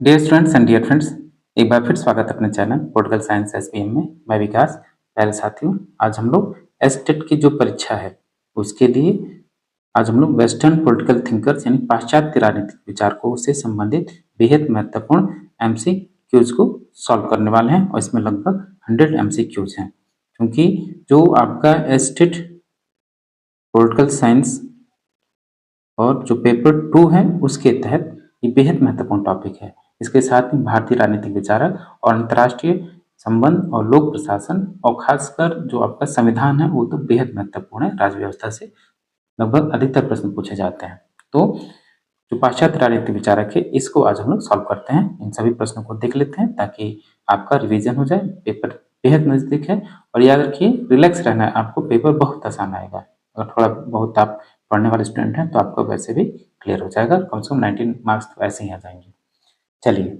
Dear students and dear friends, एक बार फिर स्वागत है अपने चैनल पॉलिटिकल साइंस एसपीएम में। मैं विकास। पहले साथियों, आज हम लोग एसटेट की जो परीक्षा है उसके लिए आज हम लोग वेस्टर्न पॉलिटिकल थिंकर्स यानी पाश्चात्य राजनीतिक विचारकों से संबंधित बेहद महत्वपूर्ण एमसीक्यूज को सॉल्व करने वाले हैं और इसमें लगभग 100 एमसीक्यूज हैं। क्योंकि जो आपका एसटेट पॉलिटिकल साइंस और जो पेपर 2 है उसके तहत ये बेहद महत्वपूर्ण टॉपिक है। इसके साथ ही भारतीय राजनीतिक विचारक और अंतर्राष्ट्रीय संबंध और लोक प्रशासन और खासकर जो आपका संविधान है वो तो बेहद महत्वपूर्ण है। राज्य व्यवस्था से लगभग अधिकतर प्रश्न पूछे जाते हैं। तो जो पाश्चात्य राजनीतिक विचारक है इसको आज हम लोग सॉल्व करते हैं। इन सभी प्रश्नों को देख लेते हैं ताकि आपका रिवीजन हो जाए। पेपर बेहद नजदीक है और याद रखिए रिलैक्स रहना है, आपको पेपर बहुत आसान आएगा। अगर थोड़ा बहुत आप पढ़ने वाले स्टूडेंट हैं तो आपको वैसे भी क्लियर हो जाएगा। कम से कम 19 मार्क्स तो ऐसे ही आ जाएंगे। चलिए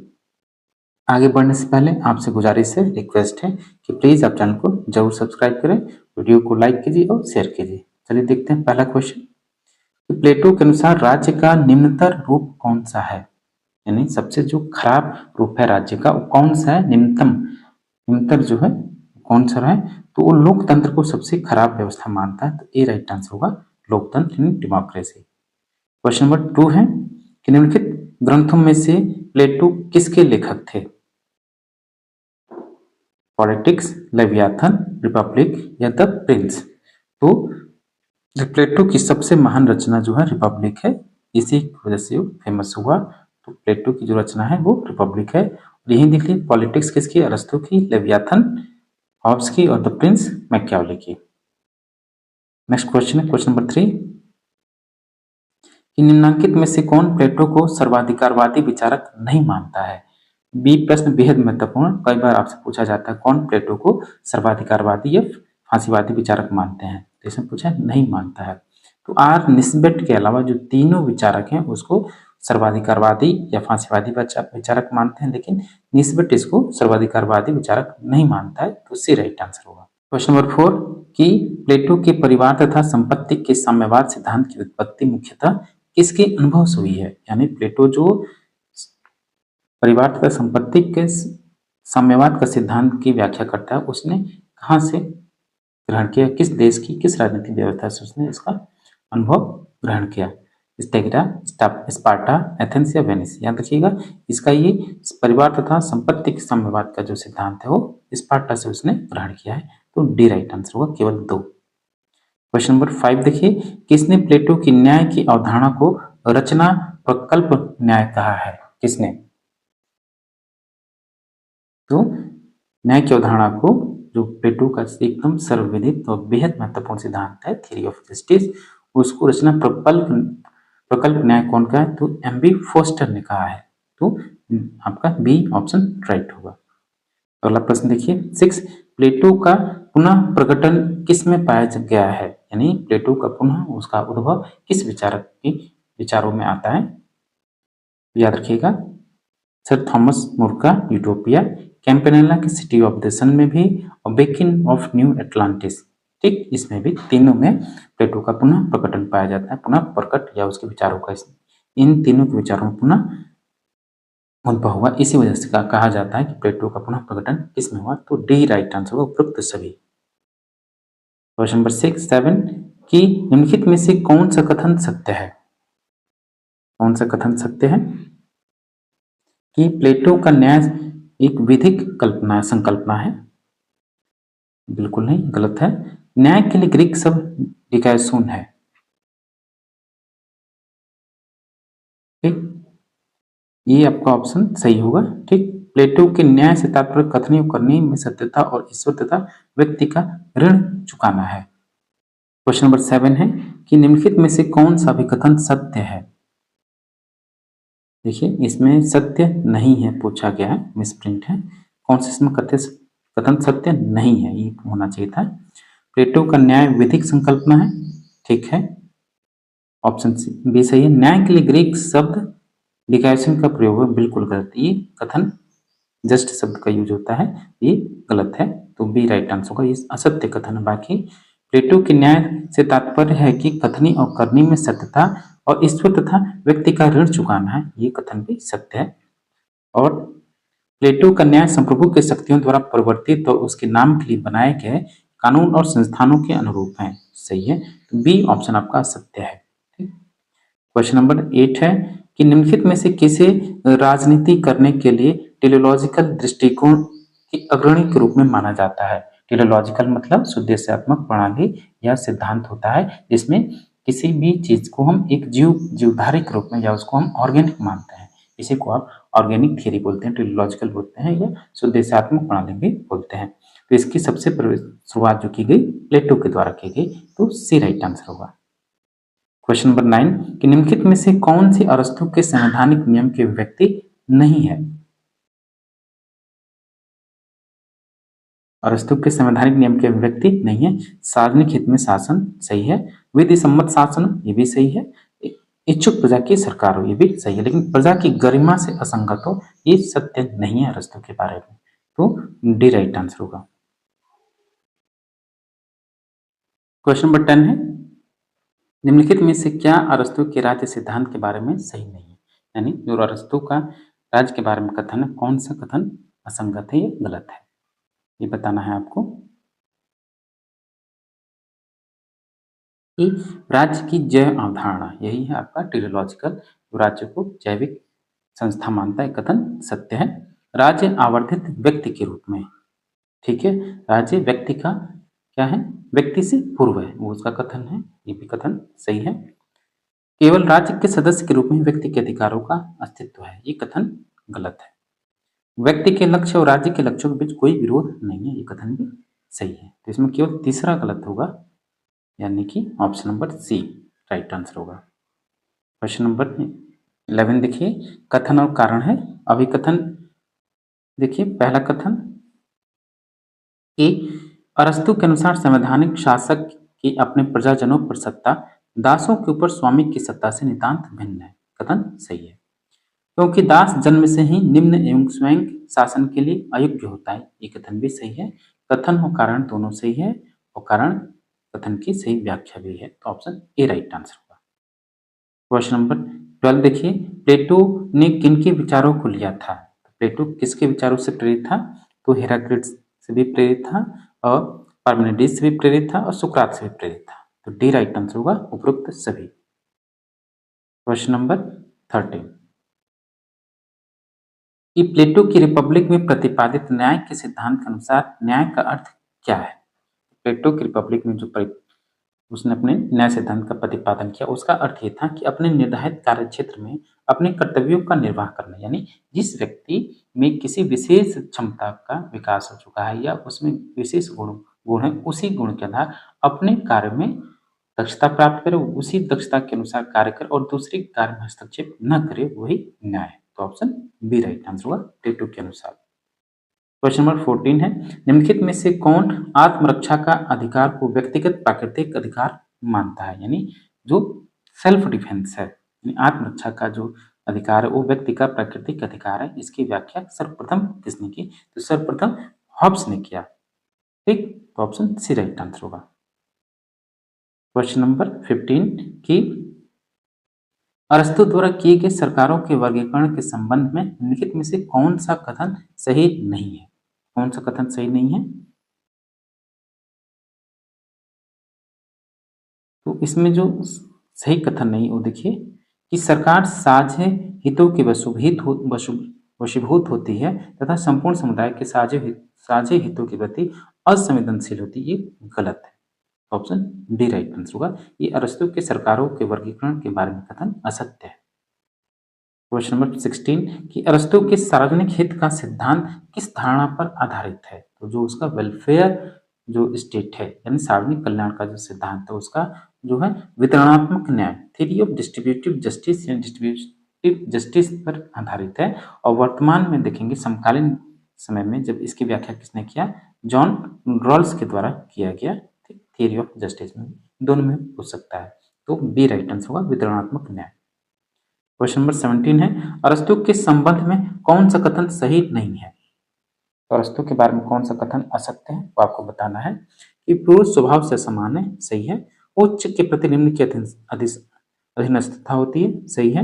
आगे बढ़ने से पहले आपसे गुजारिश है, रिक्वेस्ट है कि प्लीज आप चैनल को जरूर सब्सक्राइब करें, वीडियो को लाइक कीजिए और शेयर कीजिए। चलिए देखते हैं पहला क्वेश्चन कि प्लेटो के अनुसार राज्य का निम्नतर रूप कौन सा है, यानी सबसे जो खराब रूप है राज्य का वो कौन सा है। निम्नतर जो है कौन सा है तो वो लोकतंत्र को सबसे खराब व्यवस्था मानता है। तो ए राइट आंसर होगा लोकतंत्र यानी डेमोक्रेसी। क्वेश्चन नंबर 2 है कि निम्नलिखित ग्रंथों में से प्लेटो किसके लेखक थे। पॉलिटिक्स, लेवियाथन, रिपब्लिक या द प्रिंस। तो प्लेटो की सबसे महान रचना जो है रिपब्लिक है, इसी की वजह से वो फेमस हुआ। तो प्लेटो की जो रचना है वो रिपब्लिक है। और यही देख लीजिए पॉलिटिक्स किसकी, अरस्तु की, लेवियाथन हॉब्स की और द प्रिंस मैकियावेली की। नेक्स्ट क्वेश्चन है क्वेश्चन नंबर 3 कि निम्नलिखित में से कौन प्लेटो को सर्वाधिकारवादी विचारक नहीं मानता है। बी प्रश्न बेहद महत्वपूर्ण, कई बार आपसे पूछा जाता है कौन प्लेटो को सर्वाधिकारवादी या फांसीवादी विचारक मानते हैं। तो इसमें पूछा नहीं मानता है। तो आर निस्बेट के अलावा जो तीनों विचारक हैं उसको सर्वाधिकारवादी या फांसीवादी विचारक मानते हैं, लेकिन निस्बेट इसको सर्वाधिकारवादी विचारक नहीं मानता है। तो सी राइट आंसर होगा। क्वेश्चन नंबर 4 कि प्लेटो के परिवार तथा संपत्ति के साम्यवाद सिद्धांत की उत्पत्ति मुख्यतः किसके अनुभव से हुई है। यानी प्लेटो जो परिवार तथा संपत्ति के साम्यवाद का सिद्धांत की व्याख्या करता है उसने कहाँ से ग्रहण किया, किस देश की किस राजनीतिक व्यवस्था से उसने इसका अनुभव ग्रहण किया। स्टेगिरा, स्पार्टा, एथेंस या वेनिस। याद रखिएगा इसका ये परिवार तथा संपत्ति के साम्यवाद का जो सिद्धांत है वो स्पार्टा से उसने ग्रहण किया है। तो डी राइट आंसर होगा, केवल 2। क्वेश्चन नंबर 5 देखिए, किसने प्लेटो की न्याय की अवधारणा को रचना प्रकल्प न्याय कहा है। किसने? तो न्याय की अवधारणा को जो प्लेटो का एकदम सर्वविदित और बेहद महत्वपूर्ण सिद्धांत है थ्योरी ऑफ जस्टिस, उसको रचना प्रकल्प न्याय कौन का है। तो एम.बी. फोस्टर ने कहा है। तो आपका बी ऑप्शन राइट होगा। अगला प्रश्न देखिए 6 प्लेटो का पुनः प्रकटन किस में पाया गया है। यानी प्लेटो का पुनः उसका उद्भव किस विचारक के विचारों में आता है। याद रखिएगा सर थॉमस मोर का यूटोपिया, कैंपेनेला की सिटी ऑफ द सन में भी और बेकिन ऑफ न्यू एटलांटिस। ठीक, इसमें भी तीनों में प्लेटो का पुनः प्रकटन पाया जाता है। पुनः प्रकट या उसके विचारों का इन तीनों के विचारों में पुनः उद्भव हुआ। इसी वजह से कहा जाता है कि प्लेटो का पुनः प्रकटन किसमें हुआ। तो डी राइट आंसर होगा उपरोक्त सभी। क्वेश्चन नंबर 7 कि निम्नलिखित में से कौन सा कथन सत्य है। कौन सा कथन सत्य है कि प्लेटो का न्याय एक विधिक संकल्पना है। बिल्कुल नहीं, गलत है। न्याय के लिए ग्रीक शब्द डिकाइसोन है। ठीक, ये आपका ऑप्शन सही होगा। ठीक, प्लेटो के न्याय से तात्पर्य कथनी और करनी में सत्यता और ईश्वर तथा व्यक्ति का ऋण चुकाना है। क्वेश्चन नंबर 7 है कि निम्नलिखित में से कौन सा भी कथन सत्य है। देखिए इसमें सत्य नहीं है पूछा गया है, मिसप्रिंट है। कौन से इसमें कथन सत्य नहीं है, ये होना चाहिए था। प्लेटो का न्याय विधिक संकल्पना है। ठीक है, ऑप्शन बी सही है। न्याय के लिए ग्रीक शब्द डिकाइसन का प्रयोग है, बिल्कुल गलत। ये कथन जस्ट शब्द का यूज होता है, ये गलत है। तो बी राइट आंसर होगा, ये असत्य कथन है। बाकी प्लेटो के न्याय से तात्पर्य है कि कथनी और करनी में सत्यता और ईश्वर तथा व्यक्ति का ऋण चुकाना है, ये कथन भी सत्य है। और प्लेटो का न्याय संप्रभु के शक्तियों द्वारा परिवर्तित और उसके नाम के लिए बनाए गए कानून और संस्थानों के अनुरूप है। सही है, तो बी ऑप्शन आपका सत्य है। क्वेश्चन नंबर 8 है कि निम्नलिखित में से किसे राजनीति करने के लिए टेलीलॉजिकल दृष्टिकोण की अग्रणी के रूप में माना जाता है। टेलीलॉजिकल मतलब सुदेशात्मक प्रणाली या सिद्धांत होता है जिसमें किसी भी चीज को हम एक जीवधारी के रूप में या उसको हम ऑर्गेनिक मानते हैं। इसी को आप ऑर्गेनिक थियरी बोलते हैं, टेलीलॉजिकल बोलते हैं या सुदेशात्मक प्रणाली भी बोलते हैं। तो इसकी सबसे शुरुआत जो की गई प्लेटो के द्वारा की गई, तो सी राइट आंसर होगा। क्वेश्चन नंबर 9 कि निम्नलिखित में से कौन सी अरस्तु के संवैधानिक नियम के व्यक्ति नहीं है। अरस्तु के संवैधानिक नियम के व्यक्ति नहीं है। सार्वजनिक हित में शासन सही है, विधि सम्मत शासन ये भी सही है, इच्छुक प्रजा की सरकार हो ये भी सही है, लेकिन प्रजा की गरिमा से असंगत हो ये सत्य नहीं है अरस्तु के बारे में। तो डी राइट आंसर होगा। क्वेश्चन नंबर 10 है निम्नलिखित में से क्या अरस्तु के राज्य सिद्धांत के बारे में सही नहीं है। यानी जो अरस्तु का राज्य के बारे में कथन है, कौन सा कथन असंगत है या गलत है, ये बताना है आपको। कि राज्य की जैव अवधारणा यही है आपका टेलीलॉजिकल, राज्य को जैविक संस्था मानता है, कथन सत्य है। राज्य आवर्धित व्यक्ति के रूप में, ठीक है, राज्य व्यक्ति का क्या है, व्यक्ति से पूर्व है, वो उसका कथन है, ये भी कथन सही है। केवल राज्य के सदस्य के रूप में व्यक्ति के अधिकारों का अस्तित्व है, ये कथन गलत है। व्यक्ति के लक्ष्य और राज्य के लक्ष्यों के बीच कोई विरोध नहीं है, ये कथन भी सही है। तो इसमें केवल तीसरा गलत होगा, यानी कि option number C right answer होगा। क्वेश्चन नंबर 11 देखिए, कथन और कारण है। अभी कथन देखिए, पहला कथन कि अरस्तु के अनुसार संवैधानिक शासक की अपने प्रजाजनों पर सत्ता दासों के ऊपर स्वामी की सत्ता से नितांत भिन्न है, कथन सही है, क्योंकि दास जन्म से ही निम्न एवं स्वयं शासन के लिए अयोग्य होता है, ये कथन भी सही है। कथन और कारण दोनों सही है और कारण कथन की सही व्याख्या भी है, तो ऑप्शन ए राइट आंसर होगा। क्वेश्चन नंबर 12 देखिए, प्लेटो ने किनके विचारों को लिया था। प्लेटो किसके विचारों से प्रेरित था, तो हेराक्लिटस से भी प्रेरित था और पार्मेनिडेस से भी प्रेरित था और सुकरात से भी प्रेरित था, तो डी राइट आंसर होगा उपरोक्त सभी। क्वेश्चन नंबर 13 कि प्लेटो की रिपब्लिक में प्रतिपादित न्याय के सिद्धांत के अनुसार न्याय का अर्थ क्या है। प्लेटो की रिपब्लिक में जो उसने अपने न्याय सिद्धांत का प्रतिपादन किया, उसका अर्थ ये था कि अपने निर्धारित कार्य क्षेत्र में अपने कर्तव्यों का निर्वाह करना, यानी जिस व्यक्ति में किसी विशेष क्षमता का विकास हो चुका है या उसमें विशेष गुण है, उसी गुण के आधार अपने कार्य में दक्षता प्राप्त करे, उसी दक्षता के अनुसार कार्य करे और दूसरे कार्य में हस्तक्षेप न करे, वही न्याय है। तो ऑप्शन बी राइट आंसर होगा प्लेटो के अनुसार। क्वेश्चन नंबर 14 है निम्नलिखित में से कौन आत्मरक्षा का अधिकार को व्यक्तिगत प्राकृतिक अधिकार मानता है, यानी जो सेल्फ डिफेंस है, यानी आत्मरक्षा का जो अधिकार है वो व्यक्ति का प्राकृतिक अधिकार है। इसकी व्याख्या सर्वप्रथम किसने की, तो सर्वप्रथम हॉब्स ने किया, ठीक, तो ऑप्शन सी राइट आंसर होगा। क्वेश्चन नंबर 15 की अरस्तु द्वारा किए गए सरकारों के वर्गीकरण के संबंध में निम्नलिखित में से कौन सा कथन सही नहीं है, कौन सा कथन सही नहीं है, तो इसमें जो सही कथन नहीं वो देखिए कि सरकार साझे हितों की वशीभूत होती है तथा संपूर्ण समुदाय के साझे हितों के प्रति असंवेदनशील होती है, ये गलत है। ऑप्शन डी राइट आंसर होगा, ये अरस्तु के सरकारों के वर्गीकरण के बारे में कथन असत्य है। क्वेश्चन नंबर 16 कि अरस्तु के सार्वजनिक हित का सिद्धांत किस धारणा पर आधारित है, तो जो उसका वेलफेयर जो स्टेट है, यानी सार्वजनिक कल्याण का जो सिद्धांत है उसका जो है वितरणात्मक न्याय, थ्योरी ऑफ डिस्ट्रीब्यूटिव जस्टिस या डिस्ट्रीब्यूटिव जस्टिस पर आधारित है। और वर्तमान में देखेंगे समकालीन समय में जब इसकी व्याख्या किसने किया, जॉन रॉल्स के द्वारा किया गया, थ्योरी ऑफ जस्टिस में, दोनों में हो सकता है, तो बी राइट आंसर होगा वितरणात्मक न्याय। क्वेश्चन नंबर 17 है अरस्तु के संबंध में कौन सा कथन सही नहीं है, तो अरस्तु के बारे में कौन सा कथन असत्य है, तो आपको बताना है कि पुरुष स्वभाव से समान है, सही है, उच्च के प्रति निम्न के अधीनस्थता होती है, सही है।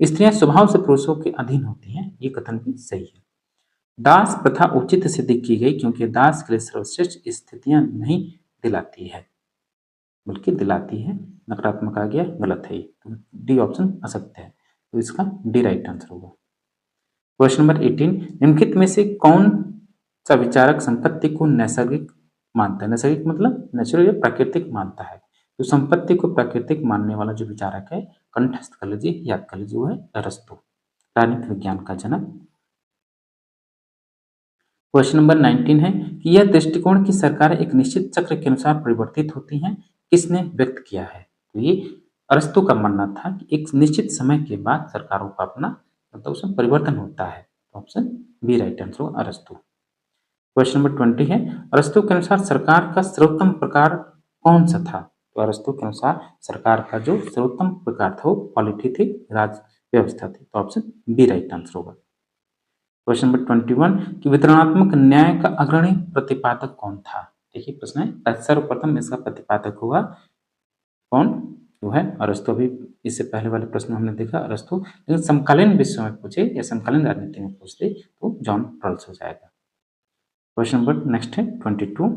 स्त्रियां स्वभाव से पुरुषों के अधीन होती हैं, ये कथन भी सही है। दास प्रथा उचित सिद्ध की गई क्योंकि दास के लिए सर्वश्रेष्ठ स्थितियां नहीं दिलाती है, बल्कि दिलाती है। नकारात्मक आ गया, गलत है ये, तो डी ऑप्शन असत्य है, तो इसका डी राइट आंसर होगा। क्वेश्चन नंबर 18, निम्नलिखित में से कौन सा विचारक संपत्ति को नैसर्गिक मानता है? नैसर्गिक मतलब नेचुरल या प्राकृतिक मानता है। तो संपत्ति को प्राकृतिक मानने वाला जो विचारक है, कंठस्थ कर लीजिए, याद कर लीजिए, वो है अरस्तु, राजनीति विज्ञान का जनक। क्वेश्चन नंबर 19 है कि यह दृष्टिकोण की सरकार एक निश्चित चक्र के अनुसार परिवर्तित होती हैं, किसने व्यक्त किया है? तो ये अरस्तु का मानना था कि एक निश्चित समय के बाद सरकारों का अपना मतलब उसमें परिवर्तन होता है। ऑप्शन बी राइट आंसर होगा, अरस्तु। क्वेश्चन नंबर 20 है, अरस्तु के अनुसार सरकार का सर्वोत्तम प्रकार कौन सा था? तो अरस्तु के अनुसार सरकार का जो सर्वोत्तम प्रकार था वो पॉलिटी थी, राज व्यवस्था थी, तो ऑप्शन बी राइट आंसर होगा। क्वेश्चन नंबर 21 कि वितरणात्मक न्याय का अग्रणी प्रतिपादक कौन था? देखिए प्रश्न है, सर्वप्रथम इसका प्रतिपादक हुआ कौन? वो है अरस्तु। अभी इससे पहले वाले प्रश्न हमने देखा अरस्तु, लेकिन समकालीन विश्व में पूछे या समकालीन राजनीति में पूछते तो जॉन रॉल्स हो जाएगा। क्वेश्चन नंबर नेक्स्ट है 22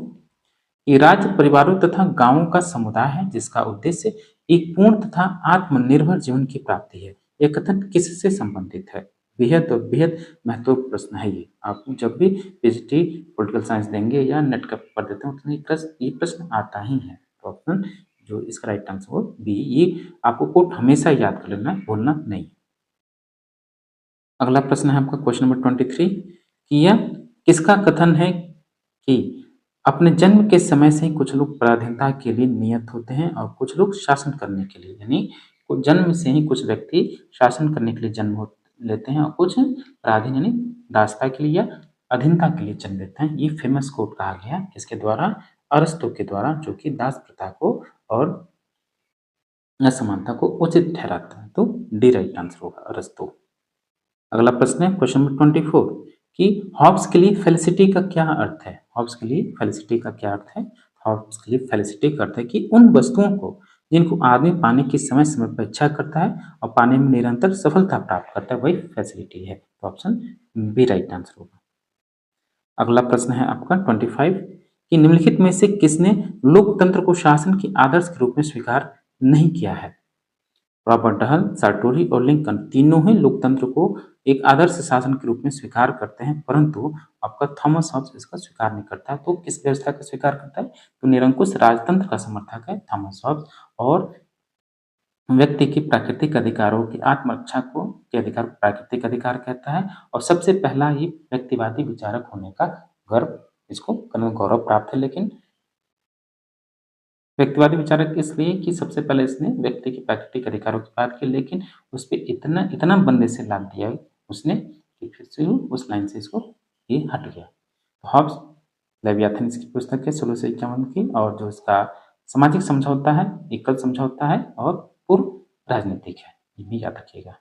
कि राज्य परिवारों तथा गांवों का समुदाय है जिसका उद्देश्य एक पूर्ण तथा आत्मनिर्भर जीवन की प्राप्ति है, यह कथन किससे संबंधित है? बेहद और बेहद महत्वपूर्ण प्रश्न है ये। आप जब भी पीजीटी पॉलिटिकल साइंस देंगे या नेट का पेपर देते हैं तो ये प्रश्न आता ही है। तो ऑप्शन जो इसका राइट आंसर हो बी, ये आपको कोट हमेशा याद कर लेना, भूलना नहीं। अगला प्रश्न है आपका क्वेश्चन नंबर 23 कि यह किसका कथन है कि अपने जन्म के समय से ही कुछ लोग पराधीनता के लिए नियत होते हैं और कुछ लोग शासन करने के लिए, यानी जन्म से ही कुछ व्यक्ति शासन करने के लिए जन्म लेते हैं और कुछ पराधीन यानी दासता के लिए या अधीनता के लिए जन्म लेते हैं। ये फेमस कोट कहा गया किसके द्वारा? अरस्तु के द्वारा, जो कि दास प्रथा को और असमानता को उचित ठहराता है, तो डी राइट आंसर होगा, अरस्तु। अगला प्रश्न है क्वेश्चन नंबर 24 कि हॉब्स के लिए फेलिसिटी का क्या अर्थ है? हॉब्स के लिए फेलिसिटी का क्या अर्थ है? हॉब्स के लिए फेलिसिटी का अर्थ है कि उन वस्तुओं को जिनको आदमी पाने की समय समय पर इच्छा करता है और पाने में निरंतर सफलता प्राप्त करता है, वही फैसिलिटी है, तो ऑप्शन बी राइट आंसर होगा। अगला प्रश्न है आपका 25 कि निम्नलिखित में से किसने लोकतंत्र को शासन के आदर्श के रूप में स्वीकार नहीं किया है? रॉबर्ट हल, सार्टोरी और लिंकन तीनों ही लोकतंत्र को एक आदर्श शासन के रूप में स्वीकार करते हैं, परंतु आपका थॉमस हॉब्स इसका स्वीकार नहीं करता है। तो किस व्यवस्था का स्वीकार करता है? तो निरंकुश राजतंत्र का समर्थक है थॉमस हॉब्स, और व्यक्ति की प्राकृतिक अधिकारों की आत्मरक्षा को के अधिकार को प्राकृतिक अधिकार कहता है, और सबसे पहला ही व्यक्तिवादी विचारक होने का गर्व इसको गौरव प्राप्त है। लेकिन व्यक्तिवादी विचारक इसलिए कि सबसे पहले इसने व्यक्ति के प्राकृतिक अधिकारों की बात की, लेकिन उस पर इतना इतना बंदे से लाद दिया उसने कि फिर से उस लाइन से इसको ये हट गया। तो हॉब्स लेवियाथन इसकी पुस्तक है 1651 की, और जो इसका सामाजिक समझौता है, एकल समझौता है और पूर्व राजनीतिक है, ये भी याद रखिएगा।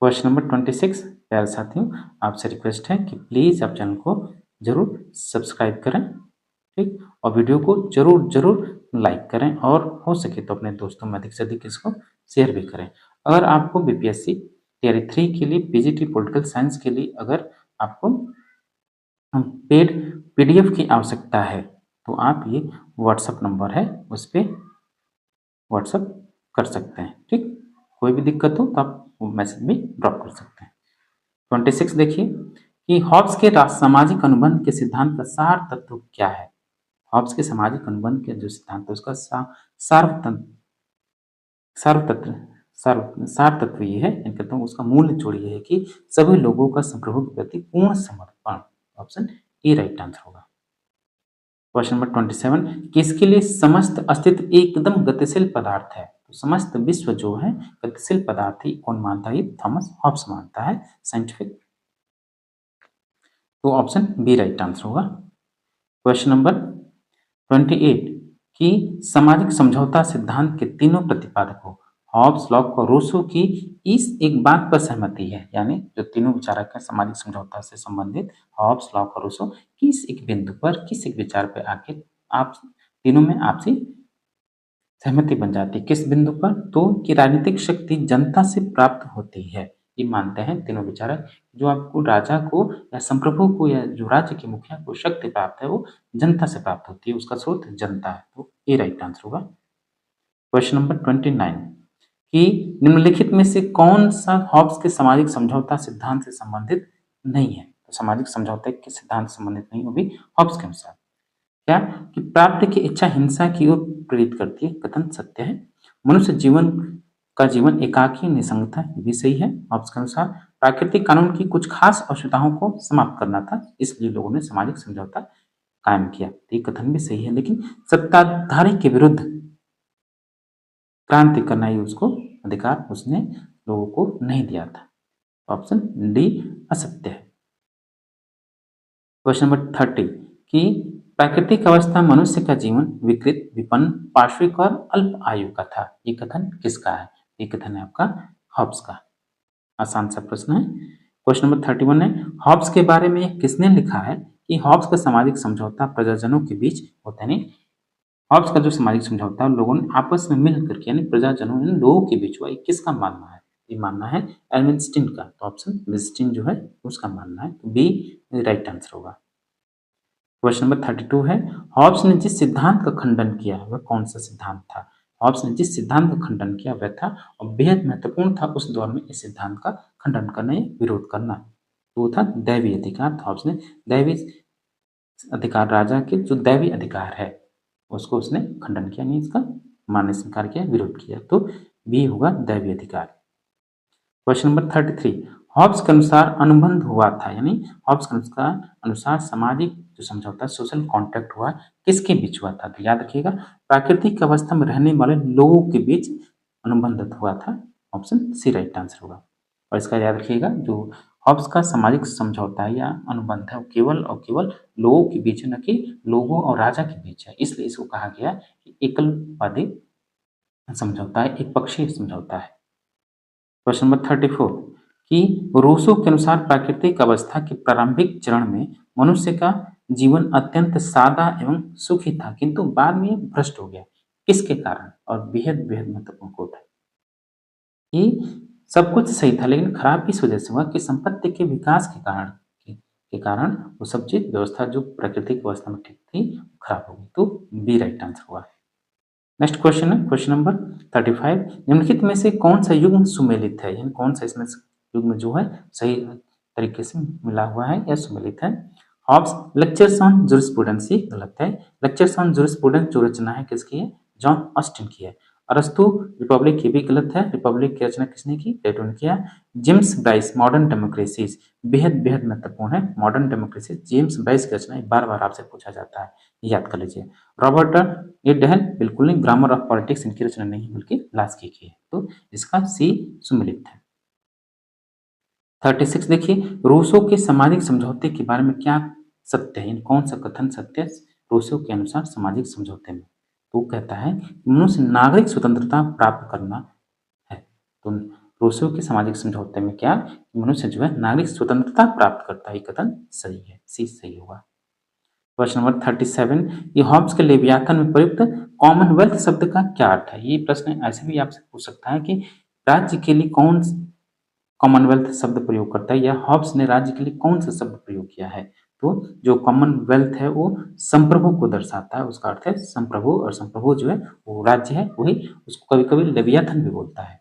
क्वेश्चन नंबर 26 प्यारे साथियों, आपसे रिक्वेस्ट है कि प्लीज़ आप चैनल को जरूर सब्सक्राइब करें, ठीक, और वीडियो को जरूर जरूर लाइक करें, और हो सके तो अपने दोस्तों में अधिक से अधिक इसको शेयर भी करें। अगर आपको बीपीएससी टियर 3 के लिए पीजीटी पॉलिटिकल साइंस के लिए अगर आपको पेड पीडीएफ की आवश्यकता है तो आप ये व्हाट्सएप नंबर है उस पर व्हाट्सएप कर सकते हैं, ठीक। कोई भी दिक्कत हो तो आप मैसेज भी ड्रॉप कर सकते हैं। 26 देखिए कि हॉब्स के सामाजिक अनुबंध के सिद्धांत का सार तत्व क्या है? हॉब्स के सामाजिक अनुबंध के जो सिद्धांत है उसका सार तत्व ये है, कहता हूँ उसका मूल निचोड़ ये है कि सभी लोगों का संप्रभु के प्रति पूर्ण समर्पण, ऑप्शन ए राइट आंसर होगा। क्वेश्चन नंबर 27 कि इसके लिए समस्त अस्तित्व एकदम गतिशील पदार्थ है, तो समस्त विश्व जो है गतिशील पदार्थ ही कौन मानता है? थॉमस हॉब्स मानता है, साइंटिफिक, तो ऑप्शन बी राइट आंसर होगा। क्वेश्चन नंबर 28 कि सामाजिक समझौता सिद्धांत के तीनों प्रतिपादकों हॉब्स, लॉक और रूसो की इस एक बात पर सहमति है, यानी जो तीनों विचारक हैं सामाजिक समझौता से संबंधित हॉब्स, लॉक और रूसो किस एक बिंदु पर, किस एक विचार पर आके आप तीनों में आपसी सहमति बन जाती है किस बिंदु पर, तो कि राजनीतिक शक्ति जनता से प्राप्त होती है। ये मानते हैं तीनों विचारक। जो आपको राजा को या संप्रभु को या जो राज्य के मुखिया को शक्ति प्राप्त है वो जनता से प्राप्त होती है, उसका स्रोत जनता है। तो ये राइट आंसर होगा। क्वेश्चन नंबर 29 कि निम्नलिखित में से कौन सा हॉब्स के सामाजिक समझौता सिद्धांत से संबंधित नहीं है। तो सामाजिक समझौते के सिद्धांत से संबंधित नहीं, वो भी हॉब्स के अनुसार। क्या कि प्राप्ति की इच्छा हिंसा की ओर प्रेरित करती है, कथन सत्य है। मनुष्य जीवन एकाकी निसंगता, ये भी सही है हॉब्स के अनुसार। प्राकृतिक कानून की कुछ खास आवश्यकताओं को समाप्त करना था, इसलिए लोगों ने सामाजिक समझौता कायम किया, तो ये कथन भी सही है। लेकिन सत्ताधारी के विरुद्ध क्रांति करना ही उसको अधिकार उसने लोगों को नहीं दिया था। ऑप्शन डी असत्य है। क्वेश्चन नंबर 30 कि प्राकृतिक अवस्था मनुष्य का जीवन विकृत, विपन्न, पार्श्विक और अल्प आयु का था, ये कथन किसका है। ये कथन है आपका हॉब्स का। आसान सा प्रश्न है। क्वेश्चन नंबर 31 है हॉब्स के बारे में किसने लिखा है कि हॉब्स का सामाजिक समझौता प्रजाजनों के बीच होता है। हॉब्स का जो सामाजिक समझौता लोगों ने आपस में मिल करके यानी प्रजाजनों ने लोगों के बीच हुआ, ये किसका मानना है। ये मानना है एल्विनस्टीन का। तो ऑप्शन विंस्टीन जो है उसका मानना है, तो बी राइट आंसर होगा। क्वेश्चन नंबर 32 है हॉब्स ने जिस सिद्धांत का खंडन किया वह कौन सा सिद्धांत था। हॉब्स ने जिस सिद्धांत का खंडन किया वह था और बेहद महत्वपूर्ण था उस दौर में इस सिद्धांत का खंडन करना या विरोध करना, तो वो था दैवी अधिकार। तो हॉब्स ने दैवी अधिकार, राजा के जो दैवी अधिकार है उसको उसने खंडन किया, नहीं इसका मान्य स्वीकार किया, विरोध किया, तो बी होगा दैवी अधिकार। क्वेश्चन नंबर 33 हॉब्स के अनुसार अनुबंध हुआ था, यानी हॉब्स के अनुसार सामाजिक जो समझौता सोशल कॉन्ट्रैक्ट हुआ किसके बीच हुआ था। तो याद रखिएगा प्राकृतिक अवस्था में रहने वाले लोगों के बीच अनुबंधित हुआ था। ऑप्शन सी राइट आंसर होगा। और इसका याद रखिएगा जो हॉब्स का सामाजिक समझौता या अनुबंध है वो केवल और केवल लोगों के बीच है, न कि लोगों और राजा के बीच है, इसलिए इसको कहा गया कि एकलवादी समझौता है, एक पक्षीय समझौता है। क्वेश्चन नंबर 34 कि रूसो के अनुसार प्राकृतिक अवस्था के प्रारंभिक चरण में मनुष्य का जीवन अत्यंत सादा एवं सुखी था, किंतु बाद में भ्रष्ट हो गया, किसके कारण। और बेहद बेहद महत्वपूर्ण कोट है। ये सब कुछ सही था लेकिन खराब इस वजह से हुआ कि संपत्ति के विकास के कारण वो सब चीज व्यवस्था जो प्राकृतिक अवस्था में ठीक थी खराब हो गई, तो बी राइट आंसर हुआ। नेक्स्ट क्वेश्चन है क्वेश्चन नंबर 35 निम्नलिखित में से कौन सा युग्म सुमेलित है, यानी कौन सा इसमें युग्म जो है सही तरीके से मिला हुआ है या सुमेलित है। हॉब्स लेक्चर्स ऑन जूरिस्प्रूडेंसी गलत है। लेक्चर्स ऑन जूरिस्प्रूडेंस जो रचना है किसकी है, जॉन ऑस्टिन की है। अरस्तु रिपब्लिक ये भी गलत है, रिपब्लिक की रचना किसने की, प्लेटो ने किया। जेम्स ब्राइस मॉडर्न डेमोक्रेसीज बेहद बेहद महत्वपूर्ण है, मॉडर्न डेमोक्रेसी जेम्स ब्राइस की रचना बार बार आपसे पूछा जाता है, याद कर लीजिए। रॉबर्ट ये डहल बिल्कुल नहीं, ग्रामर ऑफ पॉलिटिक्स इनकी रचना नहीं बल्कि लास्की की है, तो इसका सी सुमिलित है। 36 देखिए रूसो के सामाजिक समझौते के बारे में क्या सत्य है, कौन सा कथन सत्य रूसो के अनुसार सामाजिक समझौते में। तो कहता है मनुष्य नागरिक स्वतंत्रता प्राप्त करना है। तो रूसो के सामाजिक समझौते में क्या मनुष्य जो है नागरिक स्वतंत्रता प्राप्त करता है, कथन सही है, सी सही होगा। क्वेश्चन नंबर 37 ये हॉब्स के लेवियाथन में प्रयुक्त कॉमनवेल्थ शब्द का क्या अर्थ है। ये प्रश्न ऐसे भी आपसे पूछ सकता है कि राज्य के लिए कौन कॉमनवेल्थ शब्द प्रयोग करता है, या हॉब्स ने राज्य के लिए कौन सा शब्द प्रयोग किया है। तो जो कॉमनवेल्थ है वो संप्रभु को दर्शाता है, उसका अर्थ है संप्रभु, और संप्रभु जो है वो राज्य है, वही उसको कभी कभी लेवियाथन भी बोलता है।